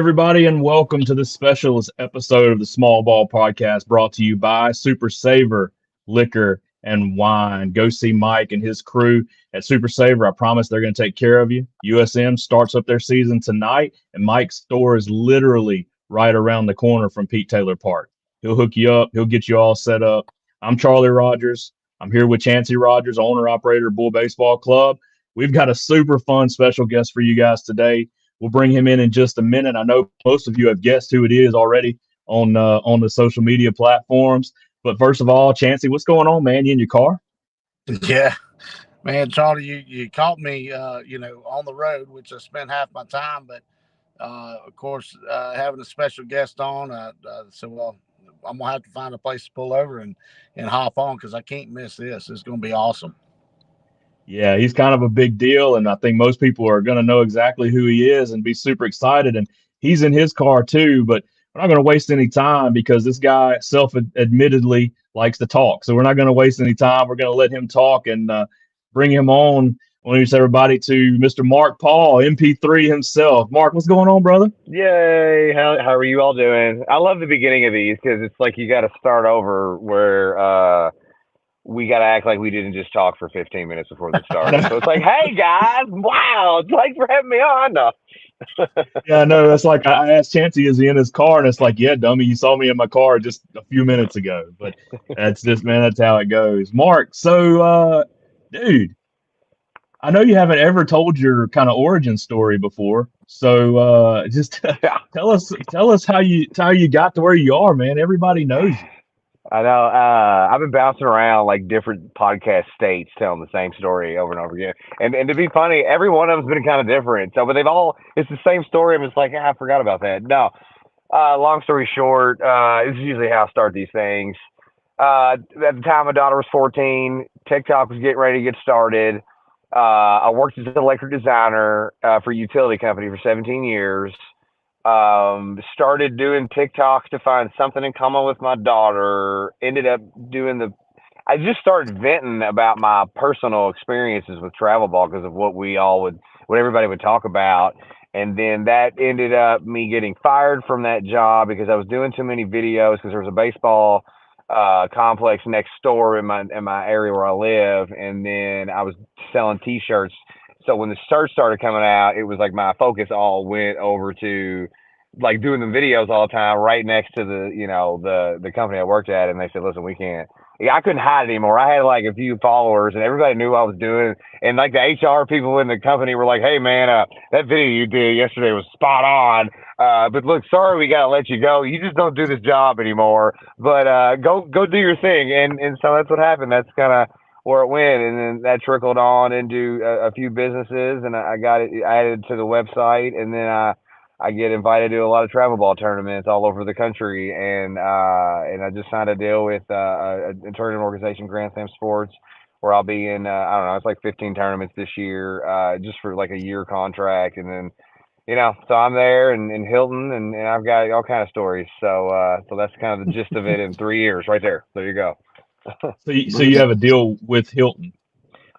everybody, and welcome to this special episode of the Small Ball Podcast brought to you by Super Saver Liquor and Wine. Go see Mike and his crew at Super Saver. I promise they're going to take care of you. USM starts up their season tonight, and Mike's store is literally right around the corner from Pete Taylor Park. He'll hook you up, he'll get you all set up. I'm Charlie Rogers. I'm here with Chancey Rogers, owner operator of Bull Baseball Club. We've got a super fun special guest for you guys today. We'll bring him in just a minute. I know most of you have guessed who it is already on the social media platforms. But first of all, Chancey, what's going on, man? You in your car? Yeah, man, Charlie, you caught me, on the road, which I spent half my time. But of course, having a special guest on, well, I'm gonna have to find a place to pull over and hop on because I can't miss this. It's gonna be awesome. Yeah, he's kind of a big deal, and I think most people are going to know exactly who he is and be super excited. And he's in his car too, but we're not going to waste any time because this guy self-admittedly likes to talk. So we're not going to waste any time. We're going to let him talk and bring him on. I want to introduce everybody to Mr. Mark Paul, MP3 himself. Mark, what's going on, brother? Yay! How are you all doing? I love the beginning of these because it's like you got to start over where we got to act like we didn't just talk for 15 minutes before the start. So it's like, hey guys, wow, thanks for having me on. No. Yeah, no, that's like I asked Chancey, is he in his car? And it's like, yeah, dummy, you saw me in my car just a few minutes ago. But that's just, man, that's how it goes. Mark, so dude, I know you haven't ever told your kind of origin story before. So just tell us how you got to where you are, man. Everybody knows you. I know. I've been bouncing around like different podcast states telling the same story over and over again. And to be funny, every one of them's been kind of different. So, but it's the same story. I'm just like, I forgot about that. No. Long story short, this is usually how I start these things. At the time, my daughter was 14. TikTok was getting ready to get started. I worked as an electric designer for a utility company for 17 years. Started doing TikToks to find something in common with my daughter. Ended up I just started venting about my personal experiences with travel ball because of what everybody would talk about. And then that ended up me getting fired from that job because I was doing too many videos because there was a baseball complex next door in my area where I live. And then I was selling t-shirts. So when the shirts started coming out, it was like my focus all went over to like doing the videos all the time right next to the company I worked at. And they said, listen, I couldn't hide it anymore. I had like a few followers and everybody knew what I was doing. And like the HR people in the company were like, hey man, that video you did yesterday was spot on. But look, sorry, we got to let you go. You just don't do this job anymore, but go do your thing. And so that's what happened. That's kind of where it went. And then that trickled on into a few businesses and I got it added to the website. And then I get invited to a lot of travel ball tournaments all over the country, and I just signed a deal with a tournament organization, Grand Slam Sports, where I'll be in I don't know, it's like 15 tournaments this year, just for like a year contract, and then so I'm there in Hilton, and I've got all kind of stories. So that's kind of the gist of it in 3 years, right there. There you go. So you have a deal with Hilton.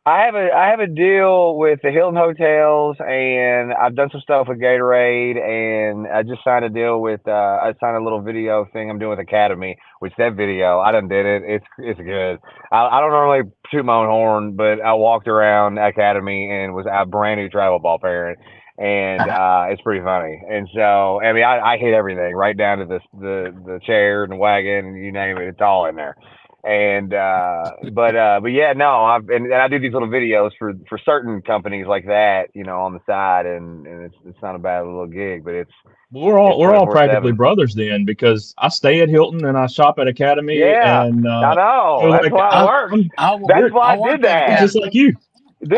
I have a deal with the Hilton hotels, and I've done some stuff with Gatorade, and I just signed a deal with I signed a little video thing I'm doing with Academy, which that video I done did it. It's good. I don't normally toot my own horn, but I walked around Academy and was a brand new travel ball parent, and it's pretty funny. And so I mean I hit everything right down to the chair and the wagon and you name it. It's all in there. And but yeah, no, and I do these little videos for certain companies like that, on the side, and it's not a bad little gig, but we're all practically brothers then, because I stay at Hilton and I shop at Academy. Yeah, and I know. so That's like, why it works. That's why I did that. Just like you. Dude,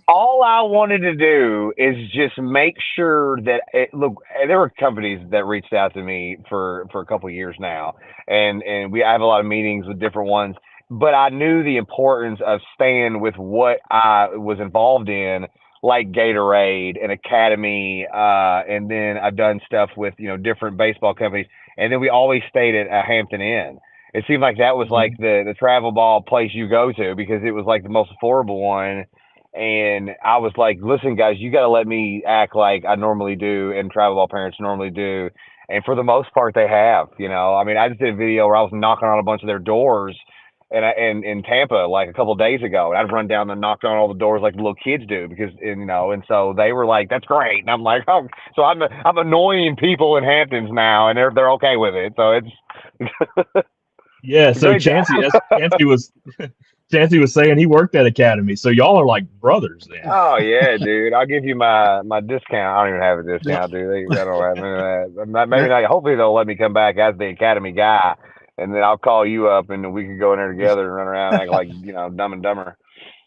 all I wanted to do is just make sure that look, there were companies that reached out to me for a couple of years now, and I have a lot of meetings with different ones, but I knew the importance of staying with what I was involved in, like Gatorade and Academy, and then I've done stuff with different baseball companies, and then we always stayed at a Hampton Inn. It seemed like that was like the travel ball place you go to because it was like the most affordable one. And I was like, listen, guys, you got to let me act like I normally do and travel ball parents normally do. And for the most part, they have, you know. I mean, I just did a video where I was knocking on a bunch of their doors and in Tampa like a couple of days ago. And I'd run down and knock on all the doors like the little kids do because, and, you know, and so they were like, that's great. And I'm like, oh, so I'm annoying people in Hamptons now and they're okay with it. So it's Yeah, so great. Chancey was saying he worked at Academy, so y'all are like brothers then. Oh yeah, dude. I'll give you my discount. I don't even have a discount, dude. They don't have any of that. Maybe not. Hopefully they'll let me come back as the Academy guy, and then I'll call you up, and we can go in there together and run around and act like, you know, Dumb and Dumber.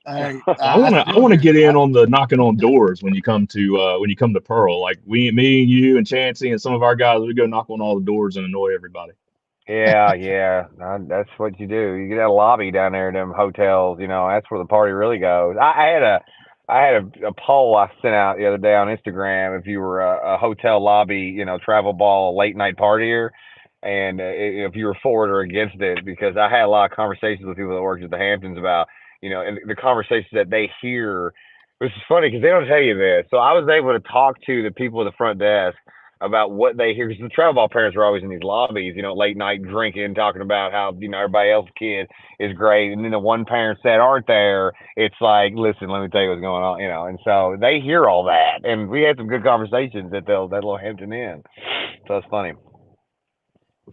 Hey, I want to get in on the knocking on doors when you come to Pearl. Like me, you, and Chancey, and some of our guys, we go knock on all the doors and annoy everybody. Yeah. That's what you do. You get that lobby down there in them hotels. You know, that's where the party really goes. I had a poll I sent out the other day on Instagram. If you were a hotel lobby, you know, travel ball late night partier, and if you were for it or against it, because I had a lot of conversations with people that worked at the Hamptons about, you know, and the conversations that they hear, which is funny because they don't tell you this. So I was able to talk to the people at the front desk about what they hear, because the travel ball parents are always in these lobbies, you know, late night drinking, talking about how, you know, everybody else's kid is great. And then the one parents that aren't there, it's like, listen, let me tell you what's going on, you know. And so they hear all that. And we had some good conversations at that little Hampton Inn. So it's funny.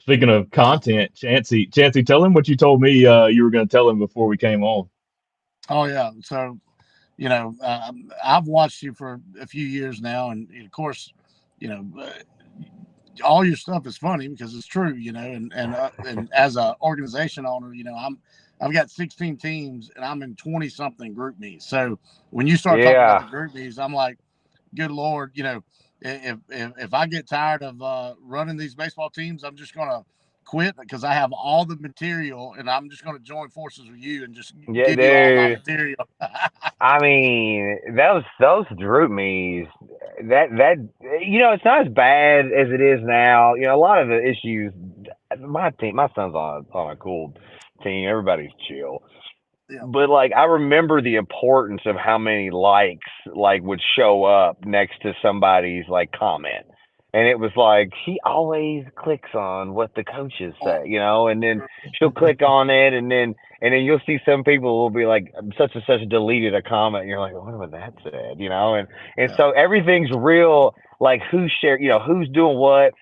Speaking of content, Chancey, tell him what you told me you were going to tell him before we came on. Oh yeah. So, you know, I've watched you for a few years now, and of course, you know, all your stuff is funny because it's true, you know, and as a organization owner, you know, I've got 16 teams and I'm in 20 something group meets. So when you start talking about the group meets, I'm like, good Lord, you know, if I get tired of running these baseball teams, I'm just going to quit because I have all the material and I'm just going to join forces with you and just give you all my material. I mean, those group meets, that you know, it's not as bad as it is now. You know, a lot of the issues. My son's on a cool team. Everybody's chill. Yeah. But like, I remember the importance of how many likes like would show up next to somebody's like comment. And it was like, she always clicks on what the coaches say, you know, and then she'll click on it, and then you'll see some people will be like, such and such deleted a comment, and you're like, what was that said, you know? And so everything's real, like who's sharing, you know, who's doing what,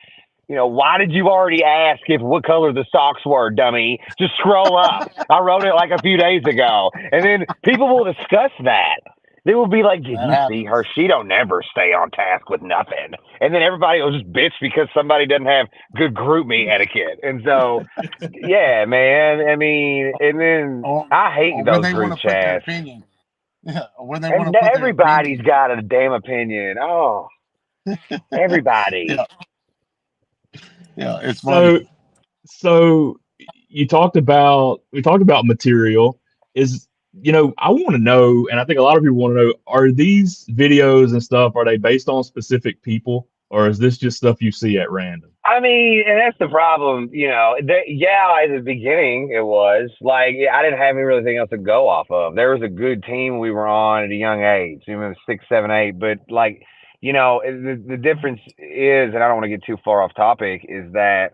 you know, why did you already ask if what color the socks were, dummy? Just scroll up. I wrote it like a few days ago. And then people will discuss that. They will be like, did you see her? She don't never stay on task with nothing. And then everybody will just bitch because somebody doesn't have good group me etiquette. And so, yeah, man. I mean, and then I hate those group chats. Yeah, when they and everybody's got a damn opinion. Oh, everybody. Yeah, it's funny. So we talked about material. Is, you know, I want to know, and I think a lot of people want to know, are these videos and stuff, are they based on specific people, or is this just stuff you see at random? I mean, and that's the problem, you know. At the beginning, it was like I didn't have anything else to go off of. There was a good team we were on at a young age, even 6, 7, 8. But like, you know, the difference is, and I don't want to get too far off topic, is that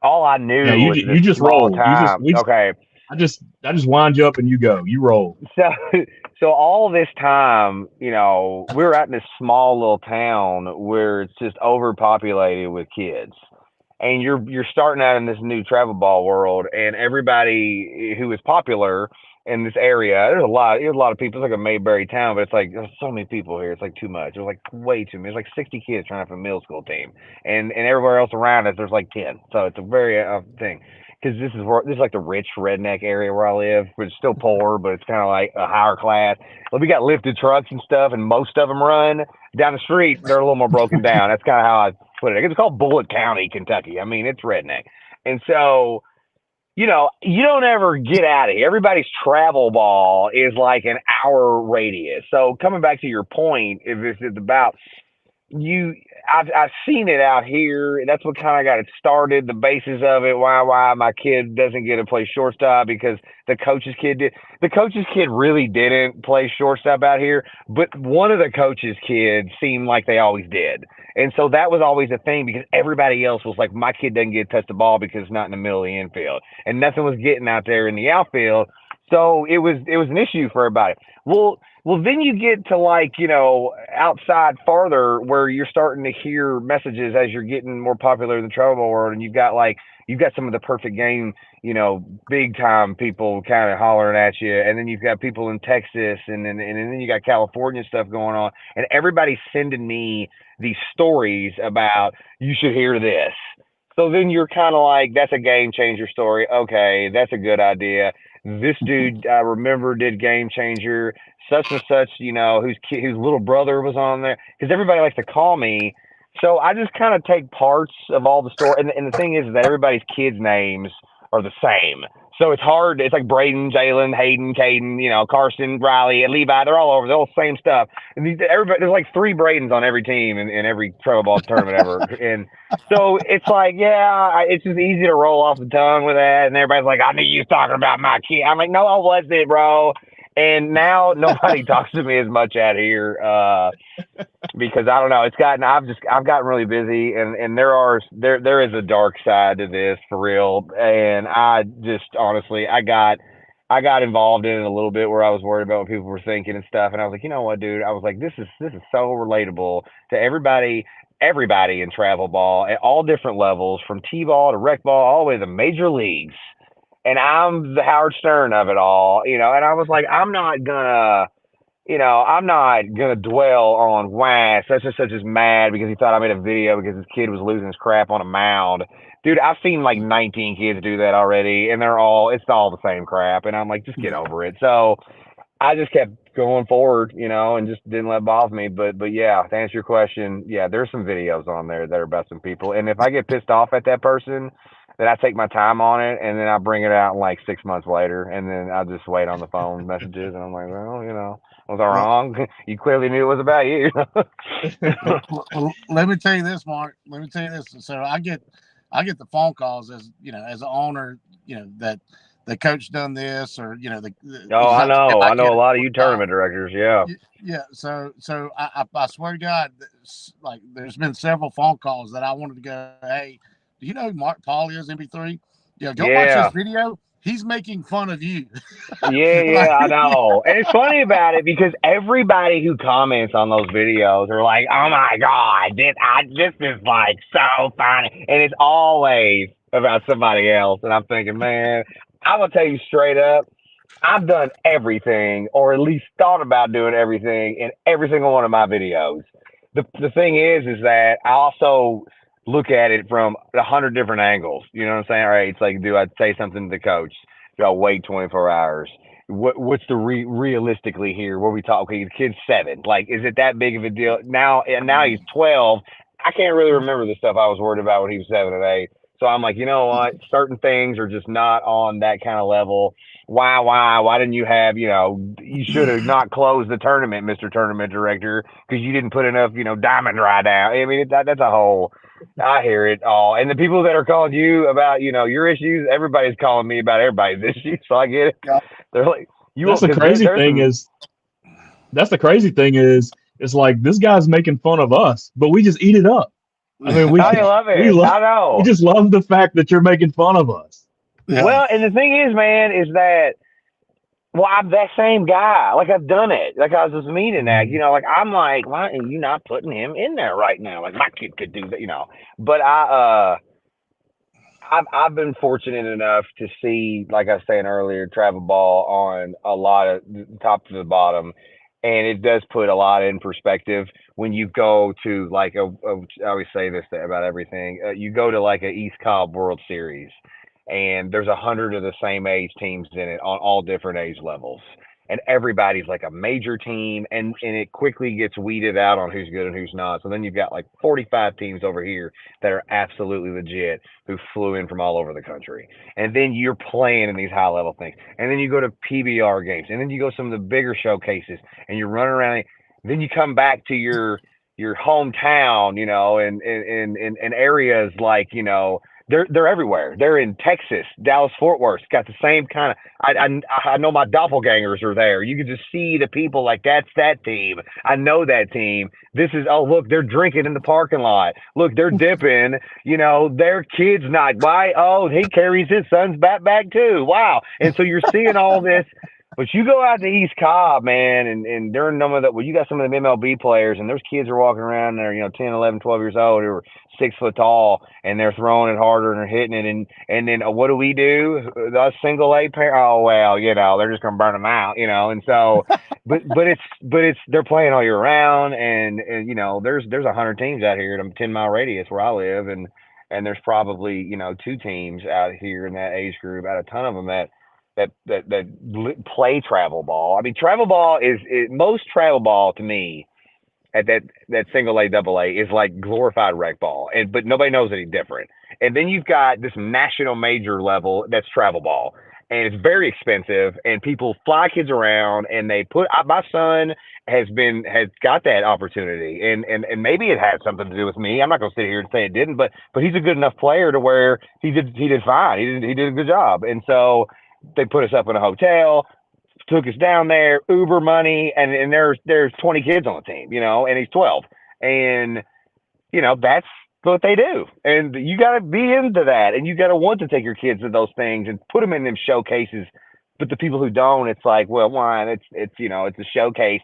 all I knew was you just roll. Okay. I just wind you up and you go. You roll. So all this time, you know, we were out in this small little town where it's just overpopulated with kids. And you're starting out in this new travel ball world, and everybody who is popular in this area, there's a lot of people. It's like a Mayberry town, but it's like there's so many people here. It's like too much. There's like way too many. There's like 60 kids trying to have a middle school team, and everywhere else around us there's like 10. So it's a very thing. Because this is like the rich redneck area where I live, but it's still poor, but it's kind of like a higher class. Well, we got lifted trucks and stuff, and most of them run down the street. They're a little more broken down. That's kind of how I put it. It's called Bullitt County, Kentucky. I mean, it's redneck. And so, you know, you don't ever get out of here. Everybody's travel ball is like an hour radius. So coming back to your point, if it's about you, I've seen it out here. And that's what kind of got it started. The basis of it. Why my kid doesn't get to play shortstop because the coach's kid did. The coach's kid really didn't play shortstop out here, but one of the coach's kids seemed like they always did. And so that was always a thing because everybody else was like, my kid doesn't get to touch the ball because it's not in the middle of the infield, and nothing was getting out there in the outfield. So it was an issue for everybody. Well, then you get to like, outside farther where you're starting to hear messages as you're getting more popular in the travel ball world, and you've got some of the perfect game, big time people kind of hollering at you, and then you've got people in Texas, and then you got California stuff going on, and everybody's sending me these stories about you should hear this. So then you're kind of like, that's a game changer story. Okay, that's a good idea. This dude I remember did Game Changer, such and such, whose little brother was on there, because everybody likes to call me. So I just kind of take parts of all the story, and the thing is that everybody's kids' names are the same. So it's hard. It's like Braden, Jalen, Hayden, Caden, Carson, Riley, and Levi. They're all over. They're all the same stuff. And everybody, there's like 3 Bradens on every team in every travel ball tournament ever. And so it's like, it's just easy to roll off the tongue with that. And everybody's like, I knew you was talking about my kid. I'm like, no, I wasn't, bro. And now nobody talks to me as much out here because I don't know. I've gotten really busy, and there is a dark side to this for real. And I just honestly, I got involved in it a little bit where I was worried about what people were thinking and stuff. And I was like, you know what, dude? I was like, this is so relatable to everybody in travel ball at all different levels, from T-ball to rec ball, all the way to the major leagues. And I'm the Howard Stern of it all, and I was like, I'm not gonna dwell on such and such is mad because he thought I made a video because his kid was losing his crap on a mound. Dude, I've seen like 19 kids do that already, and it's all the same crap. And I'm like, just get over it. So I just kept going forward, and just didn't let it bother me. But yeah, to answer your question, yeah, there's some videos on there that are about some people. And if I get pissed off at that person, then I take my time on it, and then I bring it out like 6 months later, and then I just wait on the phone messages, and I'm like, well, was I wrong? You clearly knew it was about you. Well, let me tell you this, Mark. Let me tell you this. So I get the phone calls as an owner, that the coach done this, or I know a lot of you tournament directors, yeah. Yeah. So I swear to God, like there's been several phone calls that I wanted to go, hey, do you know who Mark Paul is, MP3? Go watch this video. He's making fun of you. Yeah, I know. And it's funny about it because everybody who comments on those videos are like, oh my God, this is like so funny. And it's always about somebody else. And I'm thinking, man, I'm going to tell you straight up, I've done everything, or at least thought about doing everything in every single one of my videos. The thing is that I also look at it from 100 different angles. You know what I'm saying? All right, it's like, do I say something to the coach? Do I wait 24 hours? What's the realistically here? What we talk? Okay, the kid's 7. Like, is it that big of a deal? Now he's 12. I can't really remember the stuff I was worried about when he was 7 and 8. So I'm like, you know what? Certain things are just not on that kind of level. Why didn't you have, you should have not closed the tournament, Mr. Tournament Director, because you didn't put enough, diamond dry down. I mean, that's a whole, I hear it all. And the people that are calling you about, your issues, everybody's calling me about everybody's issues. So I get it. Yeah. They're like, that's the crazy thing is, it's like this guy's making fun of us, but we just eat it up. I mean, I love it. I know. We just love the fact that you're making fun of us. Yeah. Well, and the thing is, man, is that, I'm that same guy. Like, I've done it. Like, I was just meaning that, like, I'm like, why are you not putting him in there right now? Like, my kid could do that, But I've been fortunate enough to see, like I was saying earlier, travel ball on a lot of top to the bottom. And it does put a lot in perspective when you go to like I always say this about everything. You go to like a East Cobb World Series, and there's 100 of the same age teams in it on all different age levels, and everybody's like a major team, and it quickly gets weeded out on who's good and who's not. So then you've got like 45 teams over here that are absolutely legit who flew in from all over the country, and then you're playing in these high level things, and then you go to PBR games, and then you go to some of the bigger showcases, and you're running around. Then you come back to your your hometown, in areas like, they're everywhere. They're in Texas, Dallas, Fort Worth. It's got the same kind of. I know my doppelgangers are there. You can just see the people like that's that team. I know that team. This is look, they're drinking in the parking lot. Look, they're dipping. Their kid's not. Why? Oh, he carries his son's backpack too. Wow. And so you're seeing all this. But you go out to East Cobb, man, and during you got some of the MLB players, and those kids are walking around, and they're 10, 11, 12 years old, who are 6 foot tall, and they're throwing it harder and they're hitting it, and then what do we do? The single A pair. Oh well, they're just gonna burn them out, and so, but it's they're playing all year round, and there's 100 teams out here in a 10-mile radius where I live, and there's probably 2 teams out here in that age group, out of a ton of them that play travel ball. I mean, travel ball is most travel ball to me at that single A, double A is like glorified rec ball, but nobody knows any different. And then you've got this national major level that's travel ball, and it's very expensive, and people fly kids around, and they my son has got that opportunity, and maybe it had something to do with me. I'm not gonna sit here and say it didn't, but he's a good enough player to where he did fine. He did a good job, and so they put us up in a hotel, took us down there, Uber money, and there's 20 kids on the team, and he's 12, and that's what they do, and you got to be into that, and you got to want to take your kids to those things and put them in them showcases. But the people who don't, it's like, well, why? It's a showcase.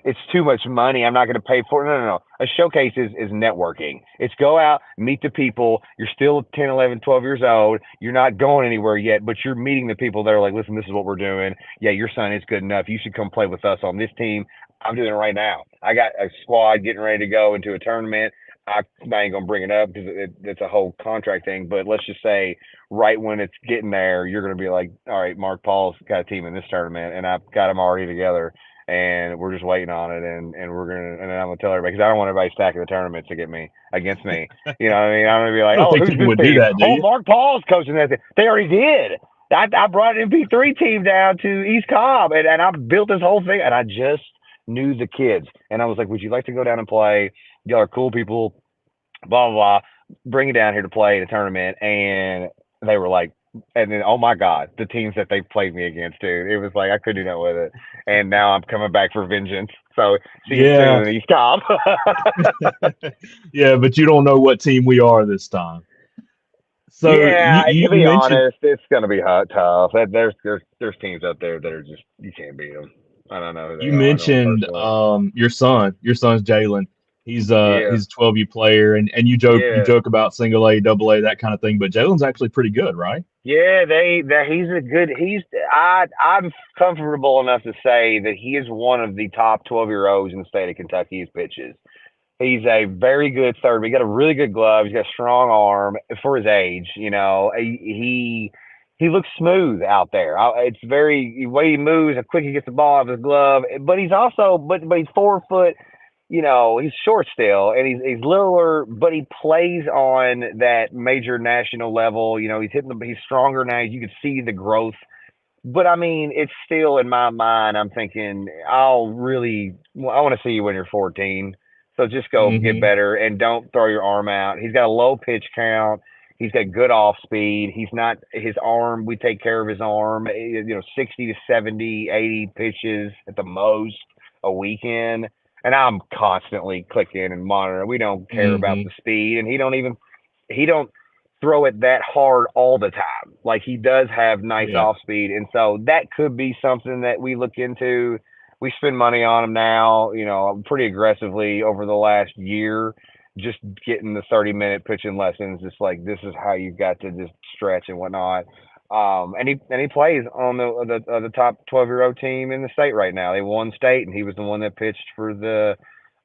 It's too much money. I'm not going to pay for it. No. A showcase is networking. It's go out, meet the people. You're still 10, 11, 12 years old. You're not going anywhere yet, but you're meeting the people that are like, listen, this is what we're doing. Yeah, your son is good enough. You should come play with us on this team. I'm doing it right now. I got a squad getting ready to go into a tournament. I ain't gonna bring it up because it's a whole contract thing. But let's just say, right when it's getting there, you're gonna be like, all right, Mark Paul's got a team in this tournament, and I've got them already together, and we're just waiting on it, and then I'm gonna tell everybody because I don't want everybody stacking the tournaments against me. You know what I mean? I'm gonna be like, I don't think who's people this would do team? that, do you? Mark Paul's coaching that thing. They already did. I brought an MP3 team down to East Cobb, and I built this whole thing, and I just knew the kids, and I was like, would you like to go down and play? Y'all are cool people, blah, blah, blah. Bring it down here to play in a tournament. And they were like, and then, oh my God, the teams that they played me against, dude. It was like, I couldn't do that with it. And now I'm coming back for vengeance. So see you soon in East Cobb. Yeah, but you don't know what team we are this time. So yeah, you to be mentioned, honest, it's going to be tough. There's teams up there that are just, you can't beat them. I don't know who they you are. I know them mentioned personally. your son's Jalen. He's Yeah. a 12U player, and you Yeah. joke about single A, double A, that kind of thing. But Jalen's actually pretty good, right? Yeah, I'm comfortable enough to say that he is one of the top 12-year-olds in the state of Kentucky who pitches. He's a very good third. He got a really good glove. He's got a strong arm for his age. He looks smooth out there. It's very the way he moves, how quick he gets the ball out of his glove. But he's also but he's 4 foot. He's short still, and he's littler, but he plays on that major national level. He's stronger now. You can see the growth. But I mean, it's still in my mind. I'm thinking, I want to see you when you're 14. So just go get Hmm. better and don't throw your arm out. He's got a low pitch count. He's got good off speed. He's not his arm. We take care of his arm. 60 to 70, 80 pitches at the most a weekend. And I'm constantly clicking and monitoring. We don't care about Hmm. the speed, and he don't throw it that hard all the time. Like he does have nice Yeah. off speed, and so that could be something that we look into. We spend money on him now, pretty aggressively over the last year, just getting the 30-minute pitching lessons. It's like this is how you've got to just stretch and whatnot. And he plays on the top 12-year-old team in the state right now. They won state, and he was the one that pitched for the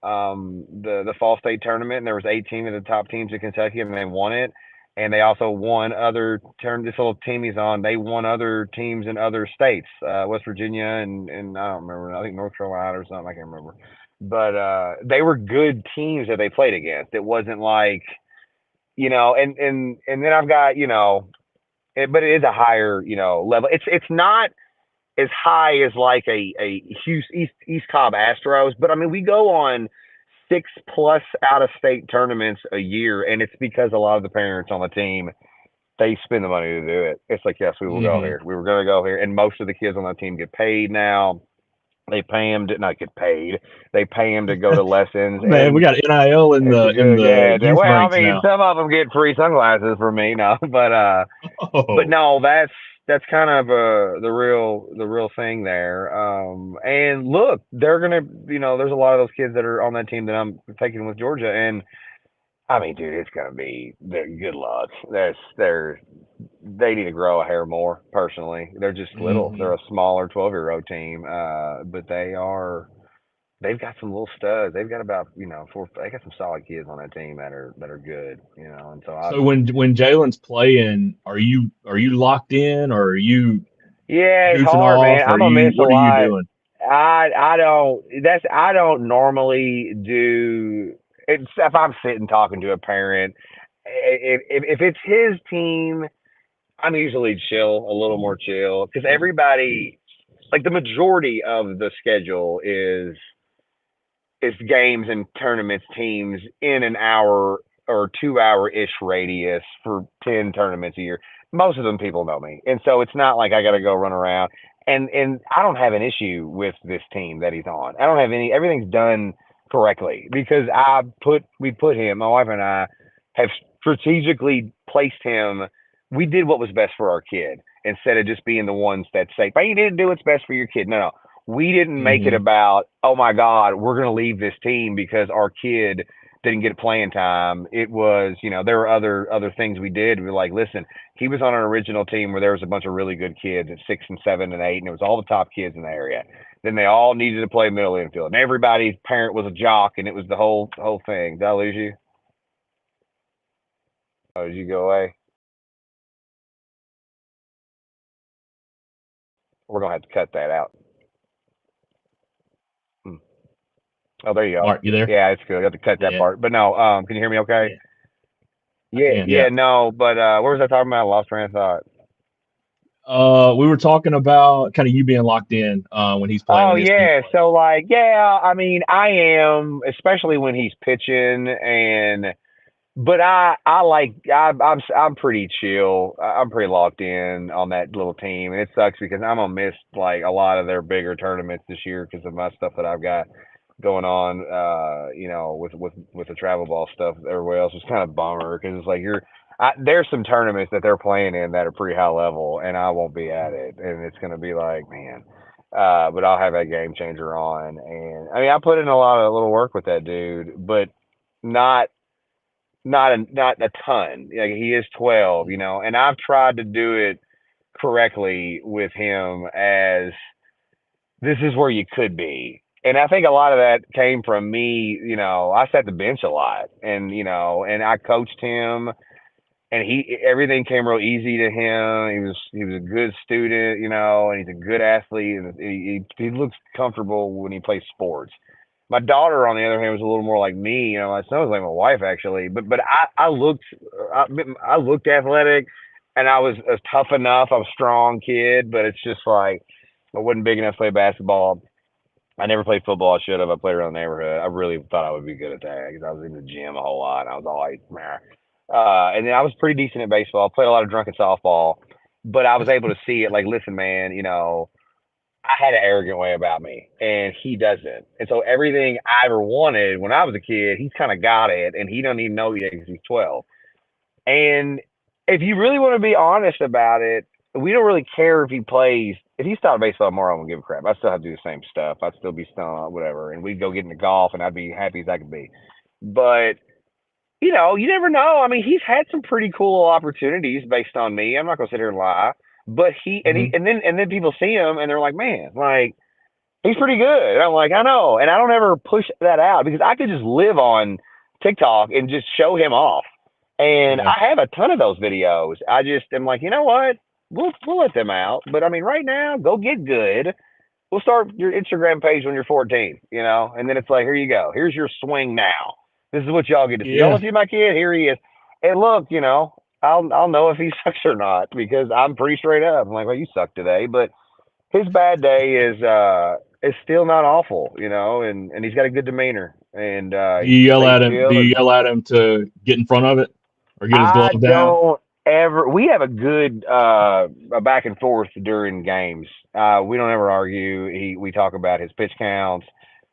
fall state tournament. And there was 18 of the top teams in Kentucky, and they won it. And they also won this little team he's on. They won other teams in other states, West Virginia and I don't remember. I think North Carolina or something. I can't remember. But they were good teams that they played against. It wasn't like and then I've got but it is a higher level. It's not as high as like a East Cobb Astros, but I mean we go on 6+ out-of-state tournaments a year, and it's because a lot of the parents on the team, they spend the money to do it. It's like, yes, we will go Mhm. here. We were going to go here, and most of the kids on that team get paid now. They pay them to not get paid. They pay them to go to lessons. Man, we got NIL in the Yeah. youth Well, I ranks mean, now. some of them get free sunglasses from me, no, but Oh, no, that's kind of the real thing there. And look, they're gonna, there's a lot of those kids that are on that team that I'm taking with Georgia, and I mean, dude, it's gonna be good luck. They need to grow a hair more. Personally, they're just little. mhm. They're a smaller 12-year-old team, but they've got some little studs. They've got about four. They got some solid kids on that team that are good. And so So when Jalen's playing, are you locked in, or are you yeah, it's goofing hard, off, man. or I'm gonna miss a what are you lot. doing? I don't normally do. It's if I'm sitting talking to a parent. If it's his team, I'm usually chill, a little more chill, because everybody, like the majority of the schedule is games and tournaments, teams in an hour or 2 hour ish radius for 10 tournaments a year. Most of them people know me, and so it's not like I got to go run around. And I don't have an issue with this team that he's on. I don't have any. Everything's done correctly because we put him. My wife and I have strategically placed him. We did what was best for our kid instead of just being the ones that say, "But you didn't do what's best for your kid." No, no, we didn't make it Mhm. about, oh my God, we're going to leave this team because our kid didn't get playing time. It was, there were other things we did. We were like, listen, he was on an original team where there was a bunch of really good kids at 6 and 7 and 8, and it was all the top kids in the area. Then they all needed to play middle infield, and everybody's parent was a jock, and it was the whole thing. Did I lose you? Oh, did you go away? We're gonna have to cut that out. Hmm. Oh, there you go. Mark, you there? Yeah, it's good. I have to cut that Yeah, part. But no, can you hear me okay? yeah, I Yeah, can. yeah, Yeah. no, but what was I talking about? I lost train of thought. We were talking about kind of you being locked in when he's playing, Oh when his team's yeah, playing. so like yeah, I mean I am, especially when he's pitching, and but I'm pretty chill. I'm pretty locked in on that little team, and it sucks because I'm gonna miss like a lot of their bigger tournaments this year because of my stuff that I've got going on. With the travel ball stuff, everywhere else is kind of bummer because it's like there's some tournaments that they're playing in that are pretty high level, and I won't be at it, and it's gonna be like, man. But I'll have that game changer on, and I mean I put in a lot of little work with that dude, but not not a ton. Like he is 12, and I've tried to do it correctly with him as this is where you could be. And I think a lot of that came from me, I sat the bench a lot and I coached him and everything came real easy to him. He was a good student, and he's a good athlete and he looks comfortable when he plays sports. My daughter, on the other hand, was a little more like me. My son was like my wife actually, but I looked athletic, and I was tough enough. I was a strong kid, but it's just like I wasn't big enough to play basketball. I never played football. I should have. I played around the neighborhood. I really thought I would be good at that because I was in the gym a whole lot. And I was always, meh. And then I was pretty decent at baseball. I played a lot of drunken softball, but I was able to see it. Like, listen, man, I had an arrogant way about me, and he doesn't. And so everything I ever wanted when I was a kid, he's kind of got it, and he doesn't even know yet because he's 12. And if you really want to be honest about it, we don't really care if he plays. If he stopped baseball tomorrow, I wouldn't give a crap. I still have to do the same stuff. I'd still be stoned, whatever, and we'd go get into golf, and I'd be happy as I could be. But you never know. I mean, he's had some pretty cool opportunities based on me. I'm not gonna sit here and lie. But Mhm. and then people see him and they're like, man, like he's pretty good. And I'm like, I know. And I don't ever push that out because I could just live on TikTok and just show him off. And Yeah. I have a ton of those videos. I just am like, you know what? We'll let them out. But I mean, right now, go get good. We'll start your Instagram page when you're 14, and then it's like, here you go. Here's your swing now. This is what y'all get to see. Y'all Yeah. want to see my kid? Here he is. And look, I'll know if he sucks or not because I'm pretty straight up. I'm like, well, you suck today, but his bad day is is still not awful, and he's got a good demeanor, and Do he you yell stays at him? Do chill. you And yell at him to get in front of it or get his I glove down? don't ever. We have a good a back and forth during games. We don't ever argue. We talk about his pitch counts,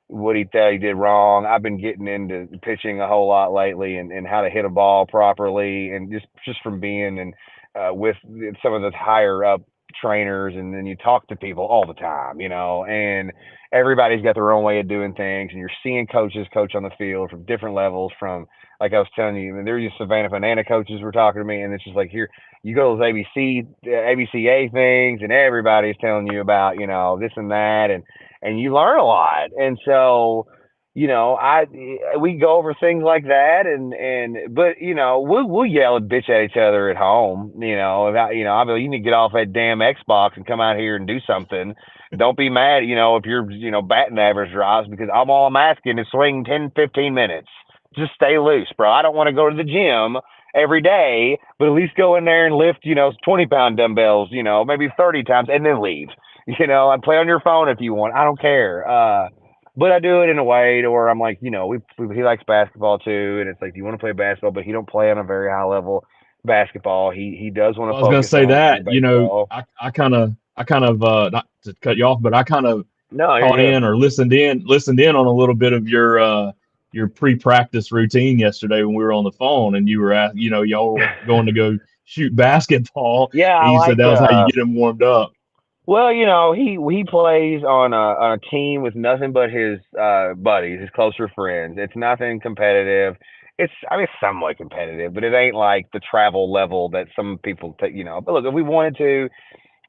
what he thought he did wrong. I've been getting into pitching a whole lot lately, and how to hit a ball properly, and just from being and with some of the higher up trainers, and then you talk to people all the time, and everybody's got their own way of doing things, and you're seeing coaches coach on the field from different levels. From like I was telling you, I mean, there were just Savannah Banana coaches were talking to me, and it's just like here you go to those ABCA things, and everybody's telling you about this and that, and you learn a lot. And so, I we go over things like that, but we'll yell and bitch at each other at home. About I'll be like, you need to get off that damn Xbox and come out here and do something. Don't be mad, if your batting average drops, because all I'm asking is swing 10, 15 minutes. Just stay loose, bro. I don't want to go to the gym every day, but at least go in there and lift 20-pound dumbbells, maybe 30 times, and then leave. And play on your phone if you want. I don't care. But I do it in a way to where I'm like, he likes basketball too, and it's like, do you want to play basketball? But he don't play on a very high level basketball. He does want Well, to I was going to focus say on that, baseball. I kind of, not to cut you off, but I kind of No, you're caught good. in or listened in on a little bit of your pre-practice routine yesterday when we were on the phone, and you were y'all were going to go shoot basketball, Yeah, and I you said like. that was how you get him warmed up. Well, he plays on a team with nothing but his buddies, his closer friends. It's nothing competitive. It's somewhat competitive, but it ain't like the travel level that some people take. But look, if we wanted to,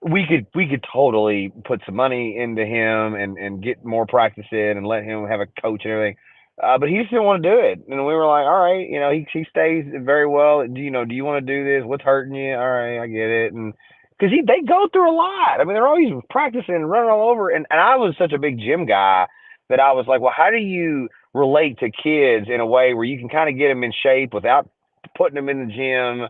we could totally put some money into him and get more practice in and let him have a coach and everything. But he just didn't want to do it, and we were like, all right, he stays very well. Do you want to do this? What's hurting you? All right, I get it, and because they go through a lot. I mean, they're always practicing and running all over, and I was such a big gym guy that I was like, well, how do you relate to kids in a way where you can kind of get them in shape without putting them in the gym,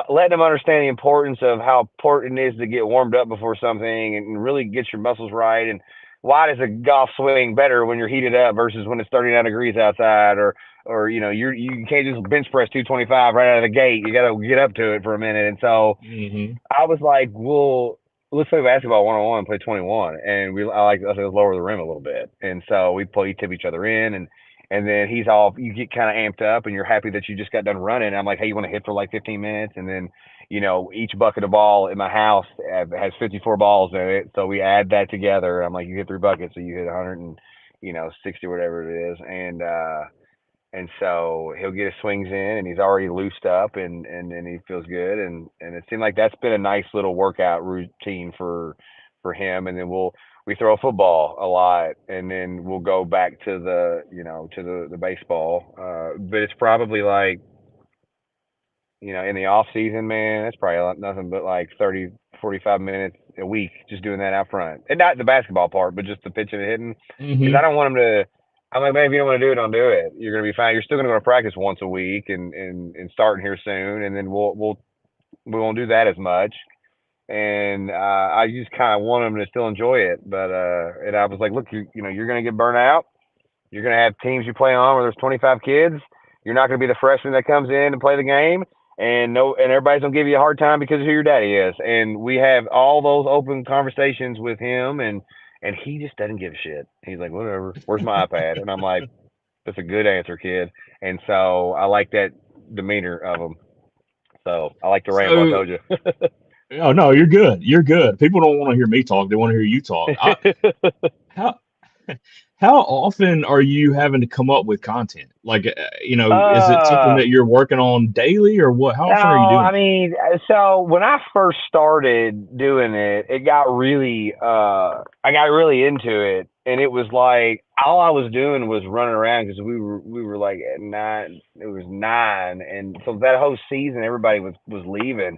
letting them understand the importance of how important it is to get warmed up before something and really get your muscles right. And why does a golf swing better when you're heated up versus when it's 39 degrees outside, or you can't just bench press 225 right out of the gate. You got to get up to it for a minute. And so Hmm. I was like, well, let's play basketball 1-on-1 and play 21. And I said, let's lower the rim a little bit. And so we tip each other in, and then you get kind of amped up, and you're happy that you just got done running. And I'm like, hey, you want to hit for like 15 minutes? And then, each bucket of ball in my house has 54 balls in it. So we add that together. I'm like, you hit 3 buckets, so you hit 100 and, 60, whatever it is. And so he'll get his swings in, and he's already loosed up, and he feels good. And it seemed like that's been a nice little workout routine for him. And then we throw football a lot, and then we'll go back to the baseball. But it's probably like, in the off season, man, that's probably nothing but like 30, 45 minutes a week just doing that out front. And not the basketball part, but just the pitching and hitting. Because I Hmm. don't want him to. I'm like, man, if you don't want to do it, don't do it. You're gonna be fine. You're still gonna go to practice once a week, and starting here soon, and then we won't do that as much. And I just kind of want him to still enjoy it. But and I was like, look, you're gonna get burnt out. You're gonna have teams you play on where there's 25 kids. You're not gonna be the freshman that comes in and play the game, and everybody's gonna give you a hard time because of who your daddy is. And we have all those open conversations with him, and he just doesn't give a shit. He's like, whatever. Where's my iPad? And I'm like, that's a good answer, kid. And so I like that demeanor of him. So I like to ramble. I So, told you. oh no, you're good. You're good. People don't want to hear me talk; they want to hear you talk. How how often are you having to come up with content? Like, is it something uh, that you're working on daily, or what? How No, often are you doing I it? mean, so when I first started doing it, I got really into it, and it was like all I was doing was running around because we were like at 9, it was 9, and so that whole season everybody was leaving.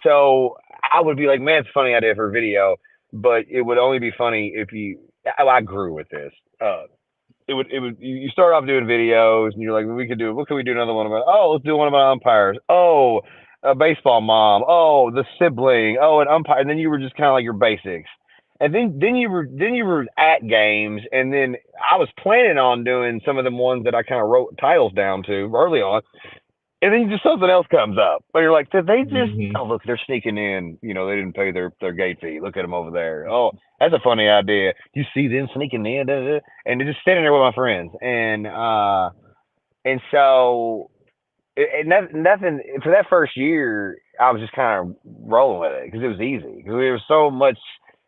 So I would be like, man, it's a funny idea for a video, but it would only be funny if I grew with this. Uh, it would you start off doing videos, and you're like, what can we do another one about? Oh, let's do one about umpires. Oh, a baseball mom. Oh, the sibling. Oh, an umpire. And then you were just kind of like your basics. And then you were at games, and then I was planning on doing some of the ones that I kind of wrote titles down to early on, and then just something else comes up. But you're like, did they just? Mhm. Oh, look, they're sneaking in. You know, they didn't pay their gate fee. Look at them over there. Oh, that's a funny idea. You see them sneaking in, and they're just standing there with my friends, and so nothing for that first year. I was just kind of rolling with it because it was easy. Because there was so much.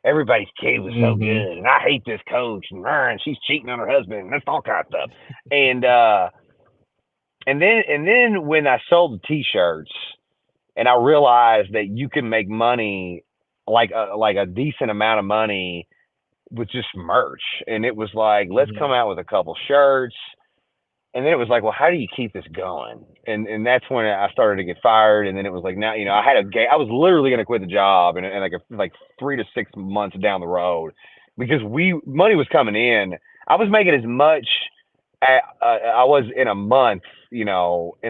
Everybody's kid was so Mhm. good, and I hate this coach, and she's cheating on her husband, and that's all kind of stuff. And then when I sold the T-shirts, and I realized that you can make money, like a decent amount of money with just merch, and it was like, let's come Mhm. out with a couple shirts. And then it was like, well, how do you keep this going? And that's when I started to get fired. And then it was like, now, I had I was literally going to quit the job, and like 3 to 6 months down the road, because money was coming in. I was making as much I was in a month, in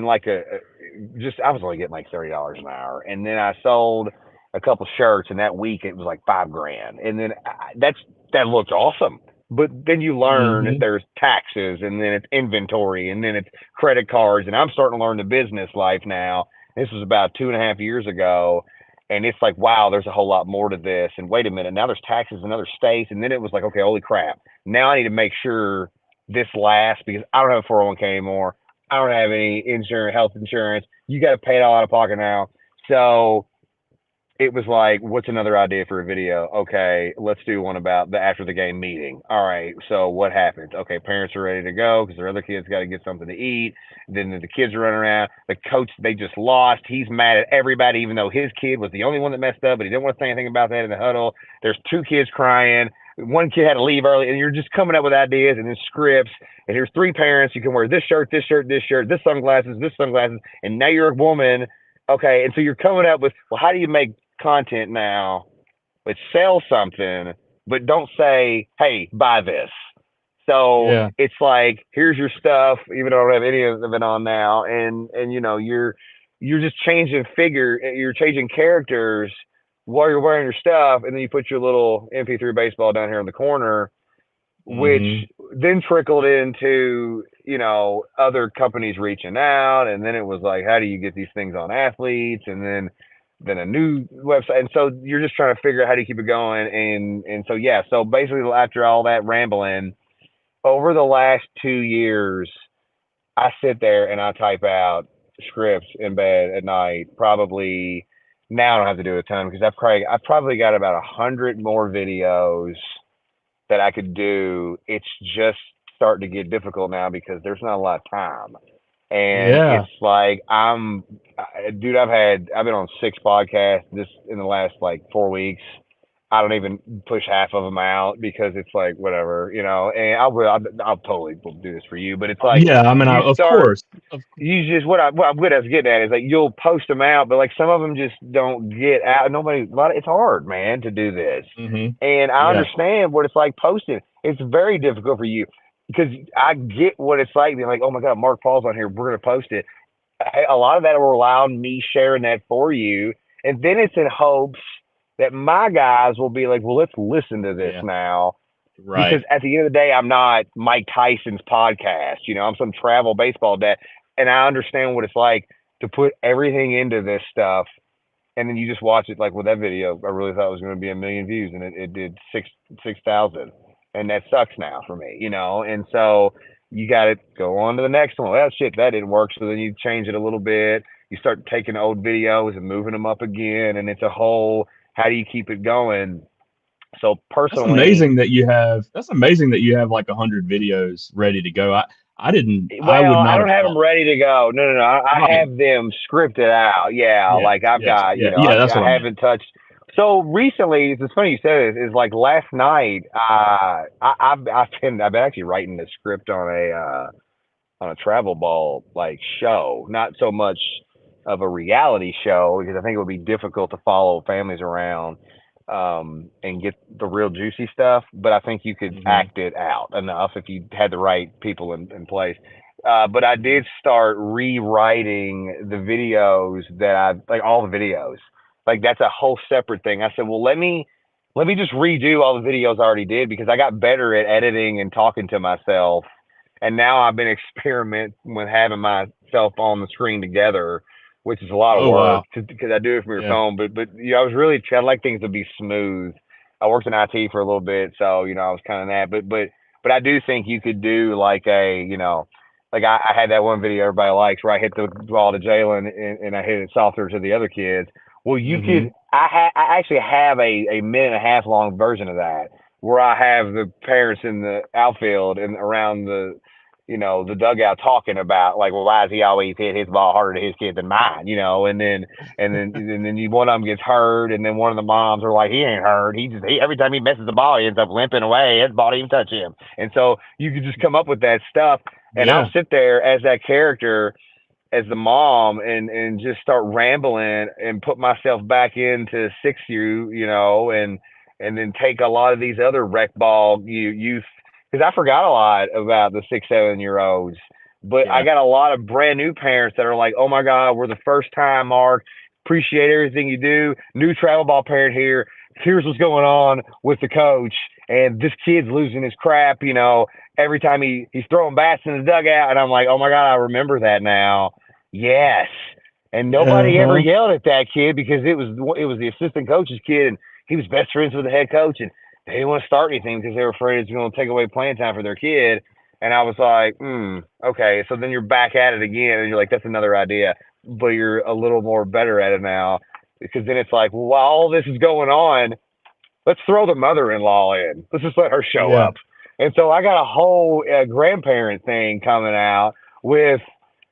like I was only getting like $30 an hour. And then I sold a couple shirts, and that week it was like $5,000. And then that looked awesome. But then you learn that Mhm. there's taxes, and then it's inventory, and then it's credit cards. And I'm starting to learn the business life now. This was about 2.5 years ago. And it's like, wow, there's a whole lot more to this. And wait a minute, now there's taxes in other states. And then it was like, okay, holy crap. Now I need to make sure this lasts, because I don't have a 401k anymore. I don't have any health insurance. You got to pay it all out of pocket now. So it was like, what's another idea for a video? Okay, let's do one about the after the game meeting. All right, so what happens? Okay, parents are ready to go because their other kids got to get something to eat. Then the kids are running around. The coach, they just lost. He's mad at everybody, even though his kid was the only one that messed up, but he didn't want to say anything about that in the huddle. There's 2 kids crying. One kid had to leave early, and you're just coming up with ideas and then scripts. And here's 3 parents. You can wear this shirt, this shirt, this shirt, this sunglasses, and now you're a woman. Okay, and so you're coming up with, well, how do you make content now that sells something, but don't say, hey, buy this. So Yeah. it's like, here's your stuff, even though I don't have any of it on now, and you're just you're changing characters while you're wearing your stuff, and then you put your little MP3 baseball down here in the corner, which Mhm. then trickled into other companies reaching out. And then it was like, how do you get these things on athletes? And then a new website. And so you're just trying to figure out how do you keep it going. And so yeah, so basically after all that rambling, over the last 2 years, I sit there and I type out scripts in bed at night. Probably now I don't have to do a ton, because I've probably got about 100 more videos that I could do. It's just starting to get difficult now because there's not a lot of time. And Yeah. it's like, dude, I've been on 6 podcasts just in the last like 4 weeks. I don't even push half of them out because it's like, whatever, and I'll totally do this for you, but it's like, Yeah. I mean, you of start, course. Of you just, what I was getting at is like, you'll post them out, but like some of them just don't get out. It's hard, man, to do this. Mhm. And I Yeah. understand what it's like posting. It's very difficult for you, because I get what it's like being like, oh my God, Mark Paul's on here, we're going to post it. A lot of that will allow me sharing that for you. And then it's in hopes that my guys will be like, well, let's listen to this Yeah. now. Because Right. at the end of the day, I'm not Mike Tyson's podcast. I'm some travel baseball dad. And I understand what it's like to put everything into this stuff. And then you just watch it, like with that video, I really thought it was going to be 1 million views, and it did 6,000. And that sucks now for me. And so you got to go on to the next one. Well, shit, that didn't work. So then you change it a little bit. You start taking old videos and moving them up again. And it's a whole, how do you keep it going? So That's personally, amazing that you have. That's amazing that you have like 100 videos ready to go. I didn't. I well, would I not don't have have them thought. ready to go. No, no, no. I Right. have them scripted out. Yeah, Yeah. like I've Yes. got, Yeah. Yeah. That's what I I meant. haven't touched. So recently, it's funny you said it. Is like last night. I've been actually writing the script on a travel ball like show, not so much of a reality show, because I think it would be difficult to follow families around, and get the real juicy stuff. But I think you could Mhm. act it out enough if you had the right people in place. But I Mhm. did start rewriting the videos, that I like, all the videos. Like that's a whole separate thing. I said, well, let me. let me just redo all the videos I already did because I got better at editing and talking to myself. And now I've been experimenting with having myself on the screen together, which is a lot of Oh work wow. because I do it from your Yeah. phone. But I was really I like things to be smooth. I worked in IT for a little bit, so I was kind of that. But I do think you could do like like I had that one video everybody likes where I hit the ball to Jalen and I hit it softer to the other kids. Well, you Mm-hmm. could. I actually have a minute and a half long version of that where I have the parents in the outfield and around the dugout talking about like, well, why does he always hit his ball harder to his kid than mine? And then one of them gets hurt, and then one of the moms are like, he ain't hurt. Every time he misses the ball, he ends up limping away. His ball didn't even touch him. And so you could just come up with that stuff, and I'll Yeah. sit there as that character as the mom and just start rambling and put myself back into 6U, and then take a lot of these other rec ball youth because I forgot a lot about the 6, 7 year olds. But I Yeah. got a lot of brand new parents that are like, "Oh my God, we're the first time, Mark. Appreciate everything you do. New travel ball parent here. Here's what's going on with the coach, and this kid's losing his crap. Every time he's throwing bats in the dugout, and I'm like, oh my God, I remember that now. Yes. And nobody ever Uh-huh. yelled at that kid because it was the assistant coach's kid, and he was best friends with the head coach, and they didn't want to start anything because they were afraid it's going to take away playing time for their kid. And I was like, okay. So then you're back at it again, and you're like, that's another idea, but you're a little more better at it now because then it's like, well, while all this is going on, let's throw the mother-in-law in. Let's just let her show Yeah. up. And so I got a whole grandparent thing coming out with,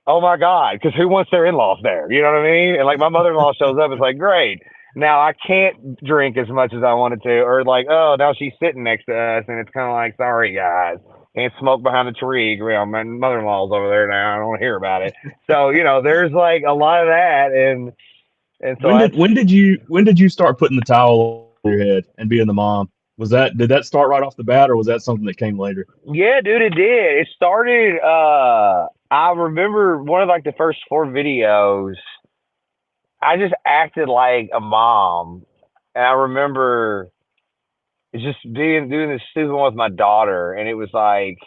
oh my God, because who wants their in-laws there? You know what I mean? And like my mother-in-law shows up, it's like, great. Now I can't drink as much as I wanted to, or like, oh, now she's sitting next to us, and it's kind of like, sorry guys, can't smoke behind the tree. My mother-in-law's over there now. I don't want to hear about it. So there's like a lot of that, and so When did when did you start putting the towel on your head and being the mom? Did that start right off the bat, or was that something that came later? yeah, dude, it did. It started. I remember one of like the first 4 videos. I just acted like a mom, and I remember just doing this stupid one with my daughter, and it was like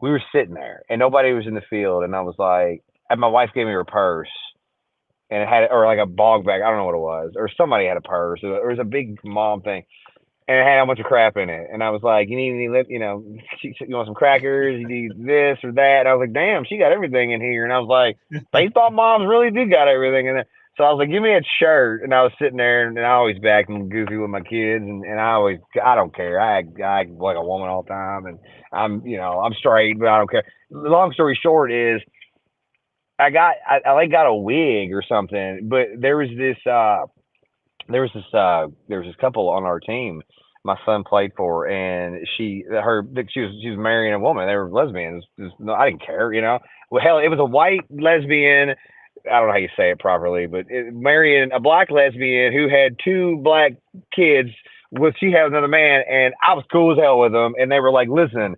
we were sitting there, and nobody was in the field, and I was like, and my wife gave me her purse, and it had or like a bog bag. I don't know what it was, or somebody had a purse. It was a big mom thing, and it had a bunch of crap in it. And I was like, you need any you want some crackers? You need this or that? And I was like, damn, she got everything in here. And I was like, baseball moms really do got everything in there. So I was like, give me a shirt. And I was sitting there, and I always be acting goofy with my kids, and I don't care. I act like a woman all the time, and I'm straight, but I don't care. The long story short is I like got a wig or something, but there was this couple on our team my son played for, and she was marrying a woman. They were lesbians. No, I didn't care. Well, hell, it was a white lesbian. I don't know how you say it properly, but marrying a black lesbian who had 2 black kids. She had another man, and I was cool as hell with them. And they were like, "Listen,"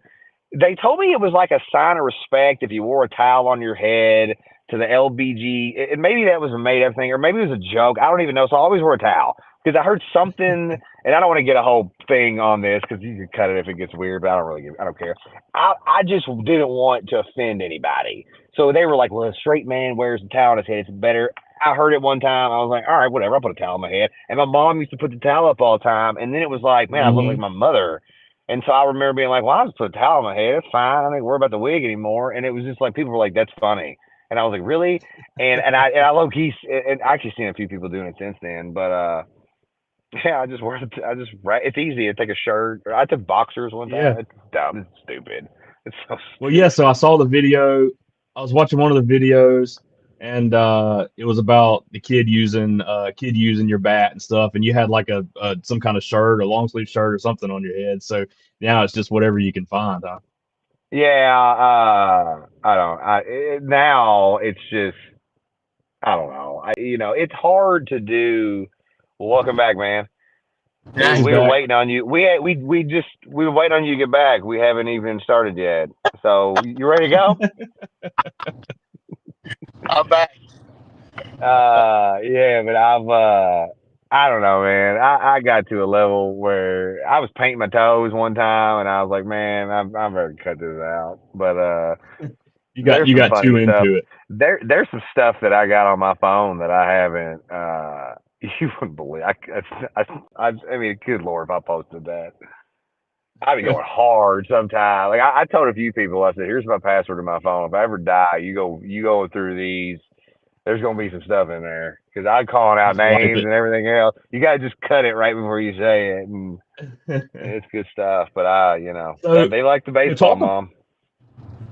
they told me it was like a sign of respect if you wore a towel on your head to the LBG. And maybe that was a made up thing, or maybe it was a joke. I don't even know. So I always wore a towel because I heard something, and I don't want to get a whole thing on this because you can cut it if it gets weird, but I don't care. I just didn't want to offend anybody. So they were like, well, a straight man wears a towel on his head. It's better. I heard it one time. I was like, all right, whatever. I'll put a towel on my head. And my mom used to put the towel up all the time. And then it was like, man, I look like Mm-hmm. my mother. And so I remember being like, well, I'll just put a towel on my head. It's fine. I don't worry about the wig anymore. And it was just like, people were like, that's funny. And I was like, really? And I low key, and I actually seen a few people doing it since then. But yeah, it's easy. I take a shirt. Or I took boxers one time. Yeah. It's dumb. It's stupid. It's so Well, yeah. stupid. So I saw the video. I was watching one of the videos, and it was about the kid using your bat and stuff, and you had like a some kind of shirt, a long sleeve shirt or something on your head. So now it's just whatever you can find, huh? Yeah, I don't. Now it's just I don't know. It's hard to do. Welcome back, man. Yeah, He's We were back. waiting on you. We were waiting on you to get back. We haven't even started yet. So you ready to go? I'm back. Yeah, but I don't know, man. I got to a level where I was painting my toes one time, and I was like, man, I'm ready to cut this out. But there's You some got too funny stuff. into it. There's some stuff that I got on my phone that I haven't. You wouldn't believe. I mean, good lord, if I posted that, I'd be going hard sometimes. Like I told a few people, I said, here's my password to my phone. If I ever die, you go through these. There's gonna be some stuff in there because I'm calling out Just wipe names and everything else. You gotta just cut it right before you say it, and it. it's good stuff. But So, they like the so baseball, mom.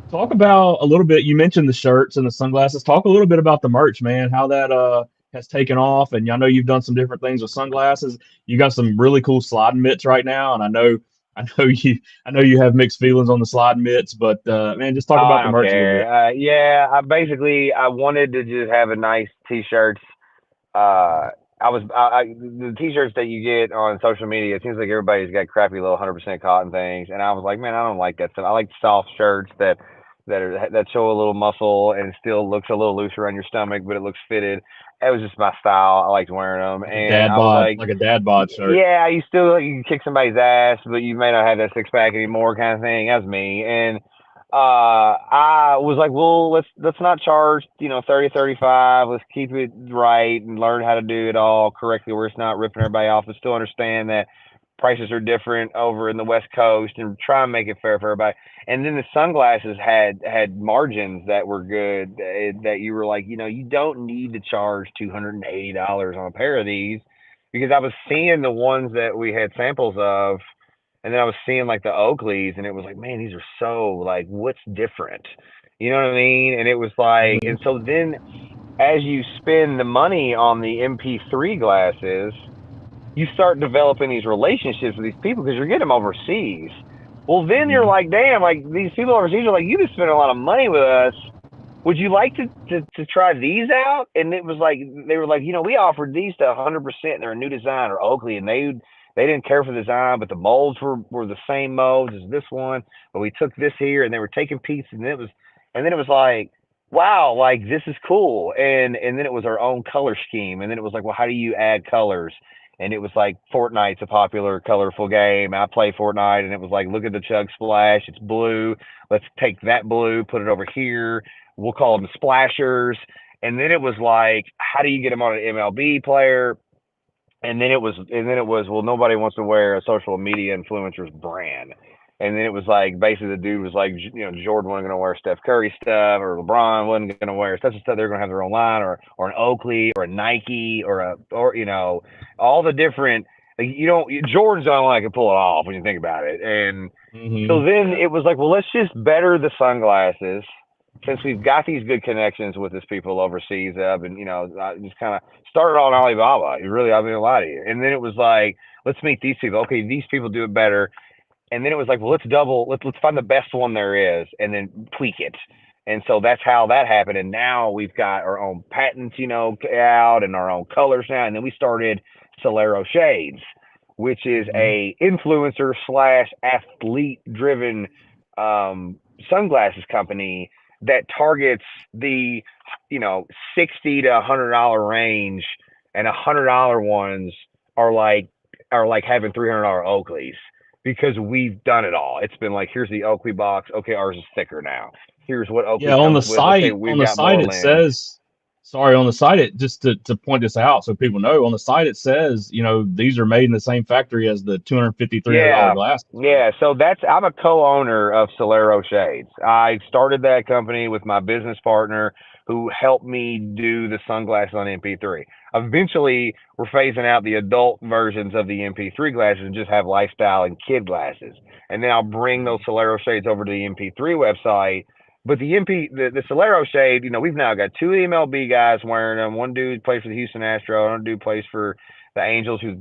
talk about a little bit. You mentioned the shirts and the sunglasses. Talk a little bit about the merch, man. How that has taken off. And I know you've done some different things with sunglasses. You got some really cool sliding mitts right now, and I know you have mixed feelings on the sliding mitts. But man, just Oh, talk I about the don't merch a little bit. care. Yeah, I wanted to just have a nice t-shirts. The t-shirts that you get on social media. It seems like everybody's got crappy little 100% cotton things, and I was like, man, I don't like that stuff. I like soft shirts that show a little muscle and still looks a little loose around your stomach, but it looks fitted. It was just my style. I liked wearing them, and I was like, Like a dad bod shirt. yeah, you can kick somebody's ass, but you may not have that six pack anymore, kind of thing. That's me, and I was like, well, let's not charge 30-35. Let's keep it right and learn how to do it all correctly, where it's not ripping everybody off, and still understand that prices are different over in the West Coast, and try and make it fair for everybody. And then the sunglasses had margins that were good, that you were like, you don't need to charge $280 on a pair of these, because I was seeing the ones that we had samples of, and then I was seeing like the Oakleys, and it was like, man, these are so like, what's different? You know what I mean? And it was like, and Mhm. so then as you spend the money on the MP3 glasses, you start developing these relationships with these people because you're getting them overseas. Well, then you're Mhm. like, damn, like these people overseas are like, you just spent a lot of money with us. Would you like to try these out? And it was like, they were like, we offered these to 100%. They're a new design or Oakley, and they didn't care for the design, but the molds were the same molds as this one. But we took this here, and they were taking pieces, and then it was like, wow, like this is cool. And then it was our own color scheme, and then it was like, well, how do you add colors? And it was like Fortnite's a popular, colorful game. I play Fortnite, and it was like, look at the Chug Splash. It's blue. Let's take that blue, put it over here. We'll call them splashers. And then it was like, how do you get them on an MLB player? And then it was, well, nobody wants to wear a social media influencer's brand. And then it was like, basically the dude was like, Jordan wasn't going to wear Steph Curry stuff, or LeBron wasn't going to wear such and stuff. They're going to have their own line, or an Oakley, or a Nike, or all the different, like, Jordan's the only one that can pull it off when you think about it. And so Mhm. then it was like, well, let's just better the sunglasses, since we've got these good connections with these people overseas. And I just kind of started on Alibaba. Really, I'm gonna lie to you. And then it was like, let's meet these people. Okay, these people do it better. And then it was like, well, let's find the best one there is, and then tweak it. And so that's how that happened. And now we've got our own patents, out, and our own colors now. And then we started Solero Shades, which is Mhm. a influencer slash athlete driven sunglasses company that targets the 60 to $100 range, and $100 ones are like having $300 Oakleys, because we've done it all. It's been like, here's the Oakley box. Okay, ours is thicker now. Here's what Oakley Yeah, comes with. Okay, on we've the got site more it lens. says, sorry, on the site it just to point this out so people know, on the site it says, these are made in the same factory as the $250 $300 Yeah. glasses. Yeah, so I'm a co-owner of Solero Shades. I started that company with my business partner, who helped me do the sunglasses on MP3. Eventually, we're phasing out the adult versions of the MP3 glasses and just have lifestyle and kid glasses. And then I'll bring those Solero Shades over to the MP3 website. But the Solero Shade, we've now got two MLB guys wearing them. One dude plays for the Houston Astros. Another dude plays for the Angels, who's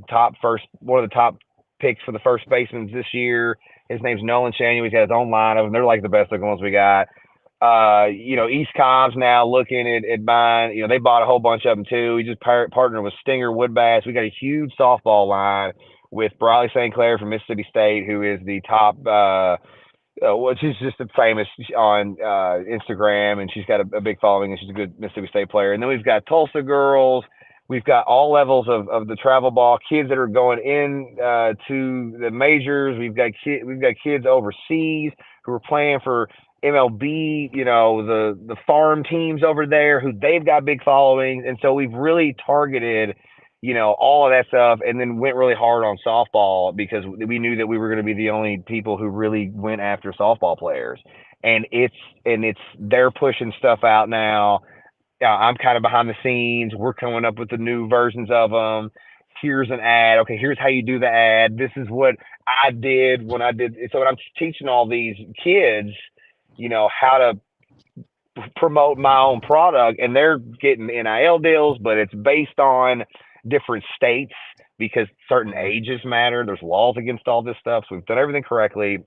one of the top picks for the first baseman this year. His name's Nolan Chaniel. He's got his own line of them. They're like the best looking ones we got. East Cobb's now looking at buying. They bought a whole bunch of them too. We just partnered with Stinger Woodbass. We got a huge softball line with Briley St. Clair from Mississippi State, who is the top. She's just famous on Instagram, and she's got a big following, and she's a good Mississippi State player. And then we've got Tulsa girls. We've got all levels of the travel ball, kids that are going in to the majors. We've got kids overseas who are playing for MLB, the farm teams over there who they've got big followings. And so we've really targeted, all of that stuff, and then went really hard on softball because we knew that we were going to be the only people who really went after softball players. And they're pushing stuff out now. I'm kind of behind the scenes. We're coming up with the new versions of them. Here's an ad. Okay, here's how you do the ad. This is what I did when I did. So when I'm teaching all these kids, how to promote my own product, and they're getting NIL deals, but it's based on different states because certain ages matter. There's laws against all this stuff. So we've done everything correctly,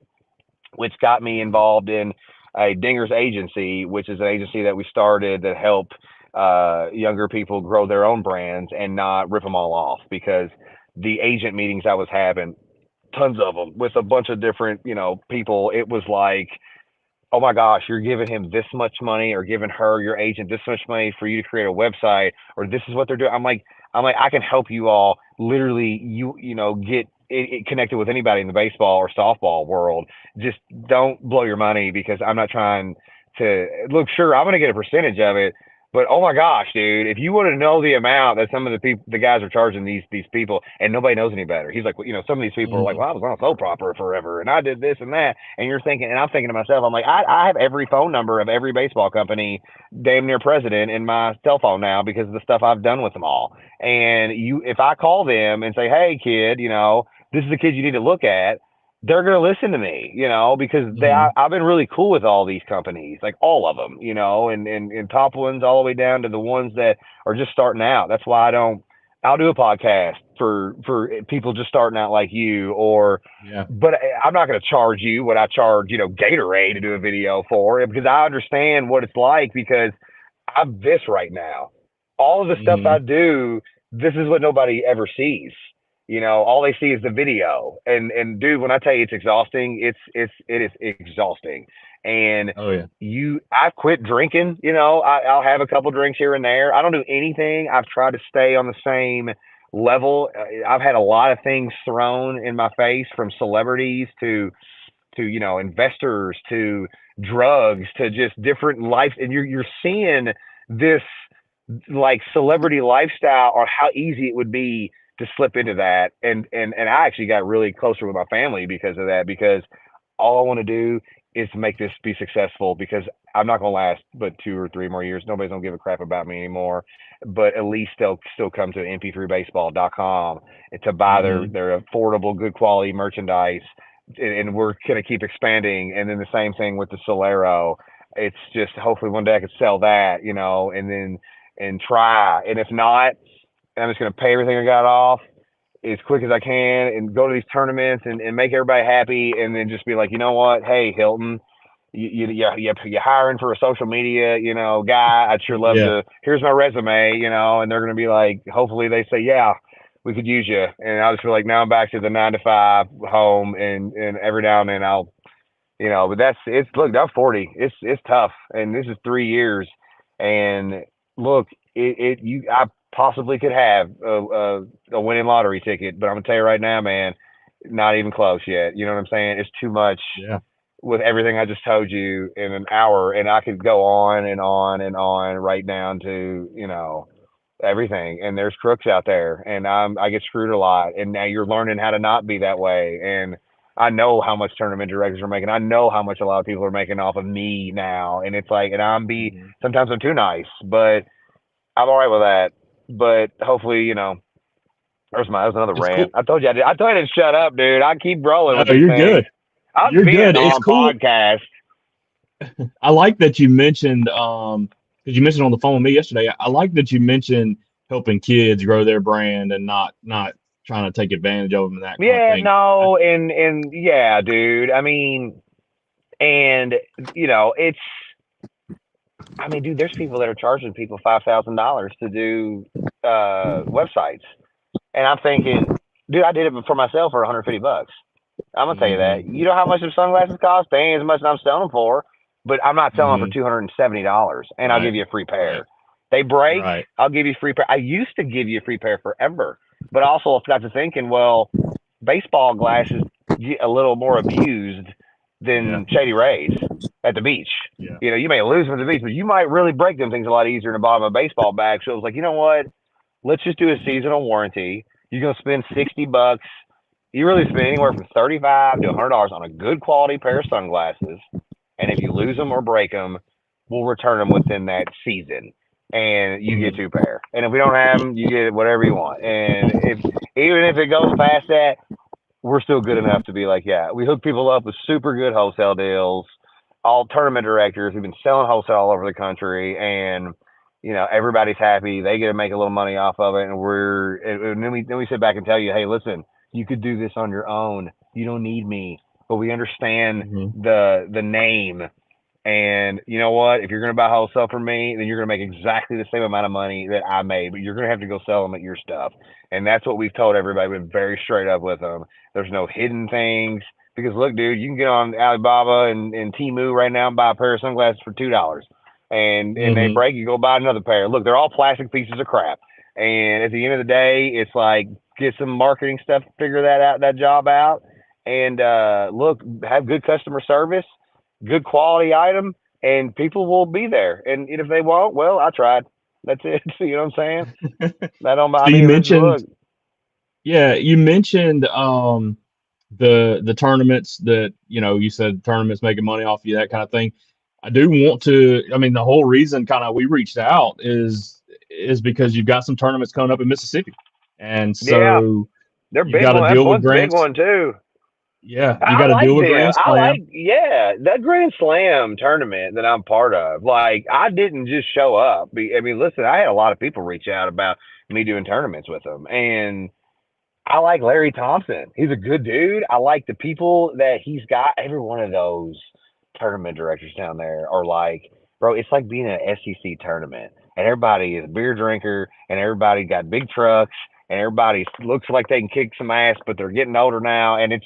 which got me involved in a Dingers agency, which is an agency that we started that help younger people grow their own brands and not rip them all off, because the agent meetings I was having, tons of them with a bunch of different, people, it was like, oh my gosh, you're giving him this much money, or giving her, your agent, this much money for you to create a website, or this is what they're doing. I'm like, I can help you all literally, get it connected with anybody in the baseball or softball world. Just don't blow your money, because I'm not trying to look, sure, I'm going to get a percentage of it, but oh my gosh, dude, if you want to know the amount that some of the guys are charging these people, and nobody knows any better. He's like, some of these people are like, well, I was on a soap opera forever and I did this and that. And you're thinking, and I'm thinking to myself, I'm like, I have every phone number of every baseball company, damn near president, in my cell phone now because of the stuff I've done with them all. And if I call them and say, hey kid, this is the kid you need to look at, they're going to listen to me, because I've been really cool with all these companies, like all of them, and top ones all the way down to the ones that are just starting out. That's why I'll do a podcast for people just starting out like you, but I'm not going to charge you what I charge, Gatorade to do a video for, because I understand what it's like, because I'm this right now. All of the stuff I do, this is what nobody ever sees. All they see is the video, and dude, when I tell you it's exhausting, it is exhausting. And I've quit drinking. I'll have a couple drinks here and there. I don't do anything. I've tried to stay on the same level. I've had a lot of things thrown in my face, from celebrities to investors, to drugs, to just different life. And you're seeing this like celebrity lifestyle, or how easy it would be to slip into that. And I actually got really closer with my family because of that, because all I want to do is make this be successful, because I'm not going to last but 2 or 3 more years. Nobody's going to give a crap about me anymore, but at least they'll still come to mp3baseball.com to buy their affordable, good quality merchandise. And we're going to keep expanding. And then the same thing with the Solero. It's just, hopefully one day I could sell that, and try. And if not, I'm just going to pay everything I got off as quick as I can, and go to these tournaments and make everybody happy. And then just be like, you know what? Hey, Hilton, you're hiring for a social media, guy. I'd sure love to, here's my resume, and they're going to be like, hopefully they say, yeah, we could use you. And I'll just feel like, now I'm back to the 9 to 5 home. And every now and then I'll, but look, I'm 40. It's tough. And this is 3 years. And look, I possibly could have a winning lottery ticket, but I'm gonna tell you right now, man, not even close yet. You know what I'm saying? It's too much with everything I just told you in an hour, and I could go on and on and on, right down to everything. And there's crooks out there, and I get screwed a lot. And now you're learning how to not be that way. And I know how much tournament directors are making. I know how much a lot of people are making off of me now. And it's like, and sometimes I'm too nice, but I'm all right with that. But hopefully, that was another rant. Cool. I told you I didn't shut up, dude. I keep rolling. No, you're good. You're good. It's cool. Podcast. I like that you mentioned, because you mentioned on the phone with me yesterday. I like that you mentioned helping kids grow their brand and not trying to take advantage of them and that kind of thing. No, and yeah, dude. I mean, and it's. I mean, dude, there's people that are charging people $5,000 to do websites, and I'm thinking, dude, I did it for myself for $150. I'm gonna tell you that. You know how much the sunglasses cost? They ain't as much as I'm selling them for, but I'm not selling them for $270, and I'll give you a free pair. They break, Right. I'll give you a free pair. I used to give you a free pair forever, but also got to thinking, well, baseball glasses get a little more abused Yeah. than Shady Rays at the beach. Yeah. You know, you may lose them at the beach, but you might really break them things a lot easier in the bottom of a baseball bag. So it was like, you know what? Let's just do a seasonal warranty. You're gonna spend $60. You really spend anywhere from $35 to $100 on a good quality pair of sunglasses. And if you lose them or break them, we'll return them within that season, and you get Mhm. 2 pair. And if we don't have them, you get whatever you want. And if even if it goes past that, we're still good enough to be like, yeah, we hook people up with super good wholesale deals. All tournament directors, we've been selling wholesale all over the country, and everybody's happy. They get to make a little money off of it, and then we sit back and tell you, hey, listen, you could do this on your own. You don't need me, but we understand Mhm. the name. And you know what? If you're going to buy wholesale from me, then you're going to make exactly the same amount of money that I made, but you're going to have to go sell them at your stuff. And that's what we've told everybody. We've been very straight up with them. There's no hidden things. Because look, dude, you can get on Alibaba and Temu right now and buy a pair of sunglasses for $2, and they Mhm. break, you go buy another pair. Look, they're all plastic pieces of crap. And at the end of the day, it's like get some marketing stuff, figure that job out, and look, have good customer service, good quality item, and people will be there. And if they won't, well, I tried. That's it. You know what I'm saying? I don't. So I you mean, listen, mentioned, look. yeah, you mentioned the tournaments that, you said tournaments making money off you, that kind of thing. I do want to, I mean, the whole reason kind of we reached out is because you've got some tournaments coming up in Mississippi. And Yeah, so they're you've big got to one. That's deal with one's a big grants. one too. Yeah, you I got to deal like with them. Grand Slam. Yeah, that Grand Slam tournament that I'm part of. Like, I didn't just show up. I mean, listen, I had a lot of people reach out about me doing tournaments with them, and I like Larry Thompson. He's a good dude. I like the people that he's got. Every one of those tournament directors down there are like, bro, it's like being at an SEC tournament, and everybody is a beer drinker, and everybody got big trucks, and everybody looks like they can kick some ass, but they're getting older now, and it's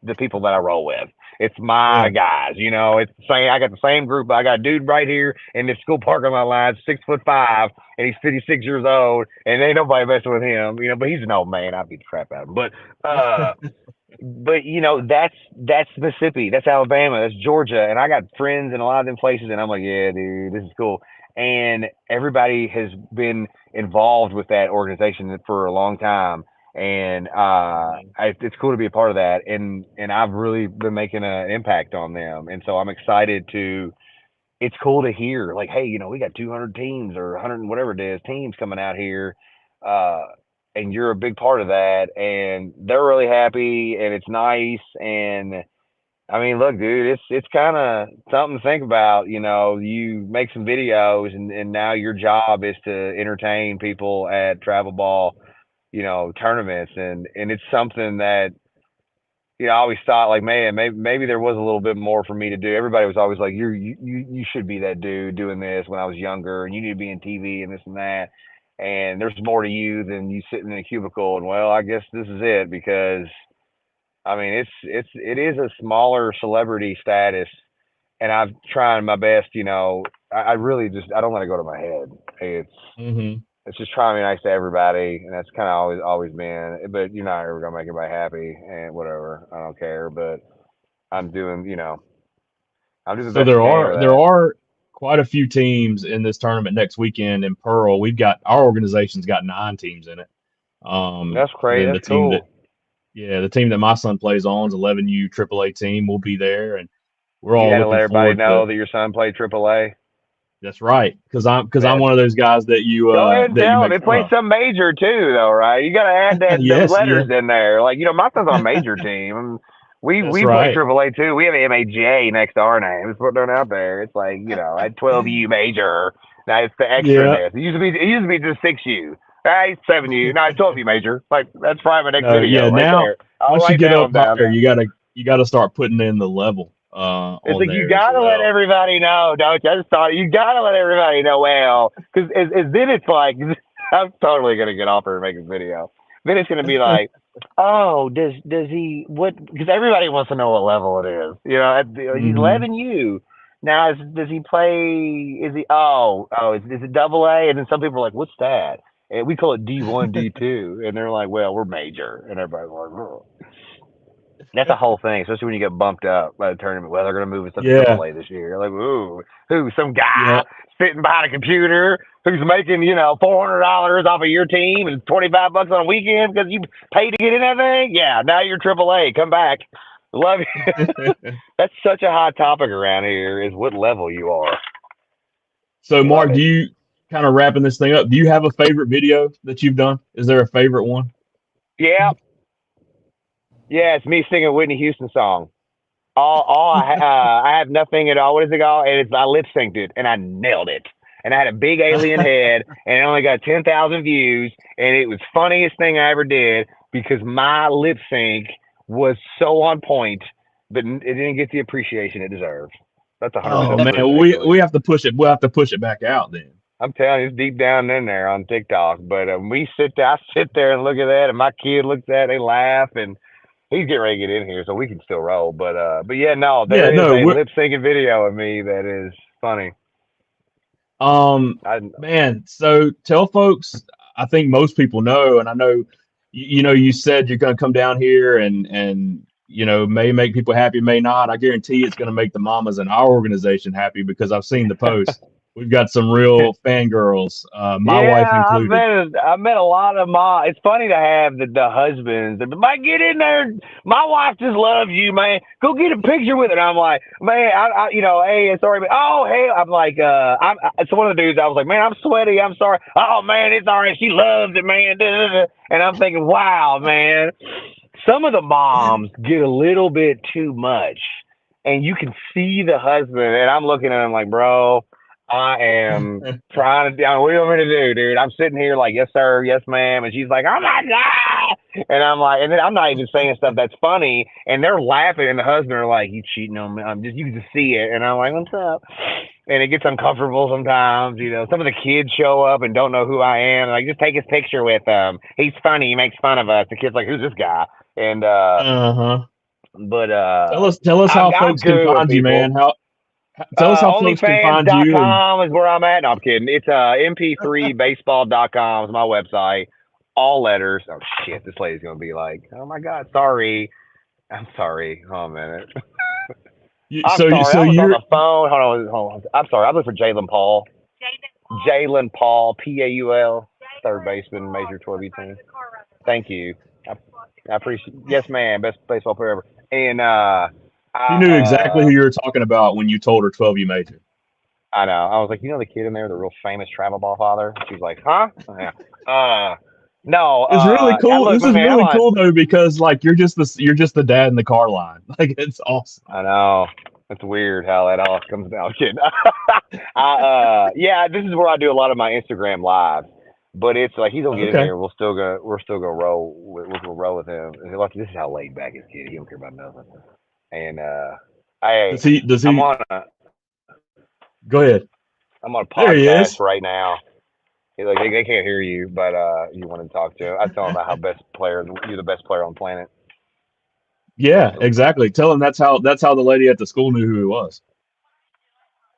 the people that I roll with. It's my Yeah. guys, It's the same. I got the same group. I got a dude right here in this school parking lot line, 6'5", and he's 56 years old, and ain't nobody messing with him, But he's an old man. I beat the crap out of him. But that's Mississippi, that's Alabama, that's Georgia, and I got friends in a lot of them places, and I'm like, yeah, dude, this is cool. And everybody has been involved with that organization for a long time, and it's cool to be a part of that. And I've really been making an impact on them, and so I'm excited to. It's cool to hear, like, hey, we got 200 teams or 100 and whatever it is teams coming out here, uh, and you're a big part of that, and they're really happy, and it's nice. And I mean, look, dude, it's kind of something to think about. You make some videos, and now your job is to entertain people at travel ball, tournaments, and it's something that I always thought, like, man, maybe there was a little bit more for me to do. Everybody was always like, you should be that dude doing this when I was younger, and you need to be in TV and this and that. And there's more to you than you sitting in a cubicle. And well, I guess this is it, because I mean, it is a smaller celebrity status, and I'm trying my best. I really just I don't let it go to my head. Hmm. It's just trying to be nice to everybody, and that's kind of always been. But you're not ever gonna make everybody happy, and whatever. I don't care, but I'm doing, I'm doing the So best I can with there that. are quite a few teams in this tournament next weekend in Pearl. We've got our organization's got 9 teams in it. That's And great. then That's cool. the team that my son plays on is 11U AAA team. Will be there, and we're You all got to let looking everybody forward to. know that your son played AAA. That's right, because I'm Man, one of those guys go ahead and that you tell him. make It fun plays of. some major too, though, right? You got to add that them Yes, letters yeah, in there. Like, my son's on a major team. that's We play right. AAA too. We have an MAJ next to our name. It's putting it out there. It's like, at 12U major. Now it's the Yeah, extraness. It used to be just 6U. It's 7U. No, it's 12U major. Like, that's probably my next no, yeah. video right Now, there. I'll once you write get that up one down higher, now. you gotta start putting in the level It's on like, you there as gotta let well. everybody know, don't you? I just thought you gotta let everybody know. Well, because then it's like, I'm totally gonna get off her and make a video. Then it's gonna be like, oh, does he what? Because everybody wants to know what level it is. He's Hmm. 11U. Now, does he play? Is he? Is it double A? And then some people are like, "What's that?" And we call it D1, D2, and they're like, "Well, we're major," and everybody's like, "Oh." That's a whole thing, especially when you get bumped up by the tournament. Well, they're going to move us up to Yeah. Triple A this year. Like, ooh, who? Some guy Yeah. sitting behind a computer who's making $400 off of your team and $25 on a weekend because you paid to get in that thing. Yeah, now you're Triple A. Come back. Love you. That's such a hot topic around here. Is what level you are. So, Mark, Love do it. you kind of wrapping this thing up? Do you have a favorite video that you've done? Is there a favorite one? Yeah, yeah. It's me singing a Whitney Houston song. I have nothing at all. What is it called? And I lip synced it and I nailed it. And I had a big alien head and it only got 10,000 views. And it was funniest thing I ever did because my lip sync was so on point, but it didn't get the appreciation it deserved. That's 100% Oh true, man, actually. we have to push it. We'll have to push it back out then. I'm telling you, it's deep down in there on TikTok. But I sit there and look at that, and my kid looks at it, they laugh, and he's getting ready to get in here, so we can still roll. But yeah, no, Yeah, there is no, a we're lip syncing video of me that is funny. man. So tell folks. I think most people know, and I know you said you're going to come down here and may make people happy, may not. I guarantee it's going to make the mamas in our organization happy because I've seen the post. We've got some real fangirls, my wife Yeah, included. I've met a lot of my. It's funny to have the husbands. Might get in there. My wife just loves you, man. Go get a picture with her. And I'm like, man, hey, sorry, but hey, I'm like, it's one of the dudes. I was like, man, I'm sweaty. I'm sorry. Oh man, it's all right. She loves it, man. And I'm thinking, wow, man. Some of the moms get a little bit too much, and you can see the husband. And I'm looking at him like, bro. I am trying to. What do you want me to do, dude? I'm sitting here like, yes, sir, yes, ma'am, and she's like, oh my god, and I'm like, and then I'm not even saying stuff that's funny, and they're laughing, and the husband are like, you cheating on me? You can just see it, and I'm like, what's up? And it gets uncomfortable sometimes. Some of the kids show up and don't know who I am. Like, just take his picture with him. He's funny. He makes fun of us. The kid's like, who's this guy? And but tell us how I'm folks can good with find you, man. people. Tell us how folks can find you. OnlyFans.com is where I'm at. No, I'm kidding. It's mp3baseball.com is my website. All letters. Oh shit, this lady's gonna be like, oh my god, sorry. I'm sorry. Oh, a minute. I'm sorry. I was on the phone. Hold on. I'm sorry. I'm looking for Jalen Paul. Jalen Paul, Paul, third baseman, Major 12 team. Thank you. I appreciate. Yes, ma'am. Best baseball player ever. And you knew exactly who you were talking about when you told her 12U major. I know. I was like, the kid in there, the real famous travel ball father. She's like, huh? Yeah. No. It's really cool. This is really cool though because like you're just the dad in the car line. Like it's awesome. I know. It's weird how that all comes down. I'm kidding. Yeah, this is where I do a lot of my Instagram live. But it's like he's gonna get in here. We're still gonna roll. We'll roll with him. Like this is how laid back his kid. He don't care about nothing. And does he? Go ahead. I'm on a podcast right now. Like they can't hear you, but you want to talk to him. I tell him about you're the best player on the planet. Yeah, exactly. Tell him that's how the lady at the school knew who he was.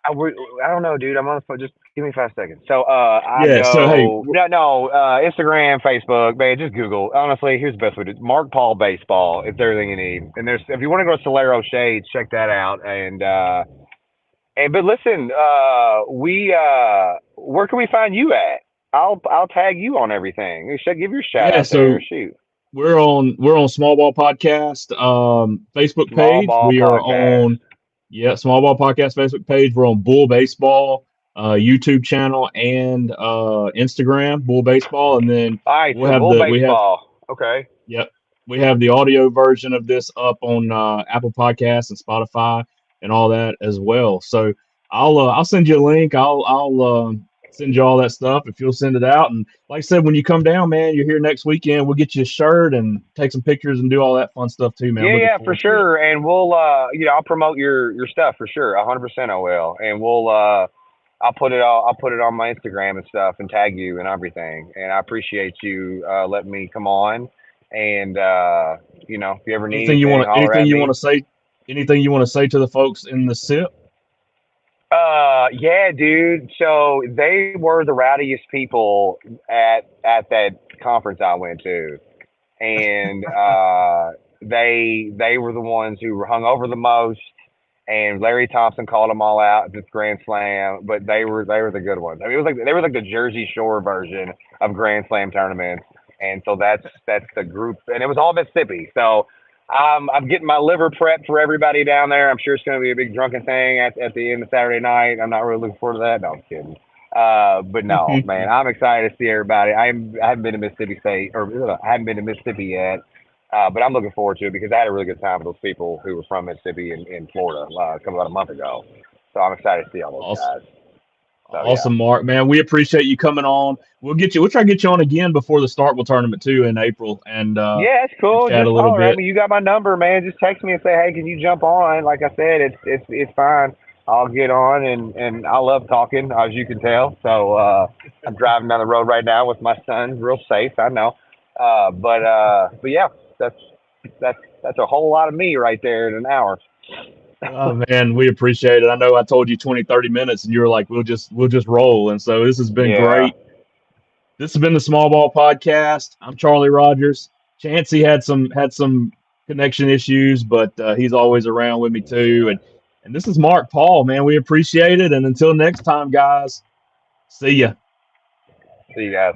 I don't know, dude. I'm on the phone. Just give me 5 seconds. So Instagram, Facebook, man, just Google. Honestly, here's the best way to do it. Mark Paul Baseball. It's everything you need. And if you want to go to Solero Shades, check that out. But listen, where can we find you at? I'll tag you on everything. Give your shout out there. Shoot. We're on Small Ball Podcast Facebook page. We are on Small Ball Podcast Facebook page. We're on Bull Baseball YouTube channel and Instagram, Bull Baseball, and then okay. Yep. We have the audio version of this up on Apple Podcasts and Spotify and all that as well. So I'll send you a link. I'll send you all that stuff if you'll send it out. And like I said, when you come down, man, you're here next weekend. We'll get you a shirt and take some pictures and do all that fun stuff too, man. Yeah, for sure. And we'll, I'll promote your stuff for sure. 100% I will. And I'll put it on my Instagram and stuff and tag you and everything. And I appreciate you letting me come on. And if you ever need anything you want to say to the folks in the SIP? Yeah, dude. So they were the rowdiest people at that conference I went to, and they were the ones who were hung over the most. And Larry Thompson called them all out at this Grand Slam, but they were the good ones. I mean, it was like they were like the Jersey Shore version of Grand Slam tournaments, and so that's the group, and it was all Mississippi. So I'm getting my liver prepped for everybody down there. I'm sure it's going to be a big drunken thing at the end of Saturday night. I'm not really looking forward to that. No, I'm kidding. But no, man, I'm excited to see everybody. I haven't been to Mississippi State, or I haven't been to Mississippi yet. But I'm looking forward to it because I had a really good time with those people who were from Mississippi in Florida about a month ago. So I'm excited to see all those Awesome. guys. So, Awesome, Mark. Man, we appreciate you coming on. We'll try to get you on again before the Starkville tournament too in April, and yeah, it's cool. chat Just a little holler at bit. me. You got my number, man. Just text me and say, hey, can you jump on? Like I said, it's fine. I'll get on, and I love talking, as you can tell. So I'm driving down the road right now with my son, real safe, I know. But yeah, that's a whole lot of me right there in an hour. Oh man, we appreciate it. I know I told you 20, 30 minutes, and you were like, we'll just roll. And so this has been Yeah. great. This has been the Small Ball Podcast. I'm Charlie Rogers. Chancey had some connection issues, but he's always around with me too. And this is Mark Paul, man. We appreciate it. And until next time, guys, see ya. See you guys.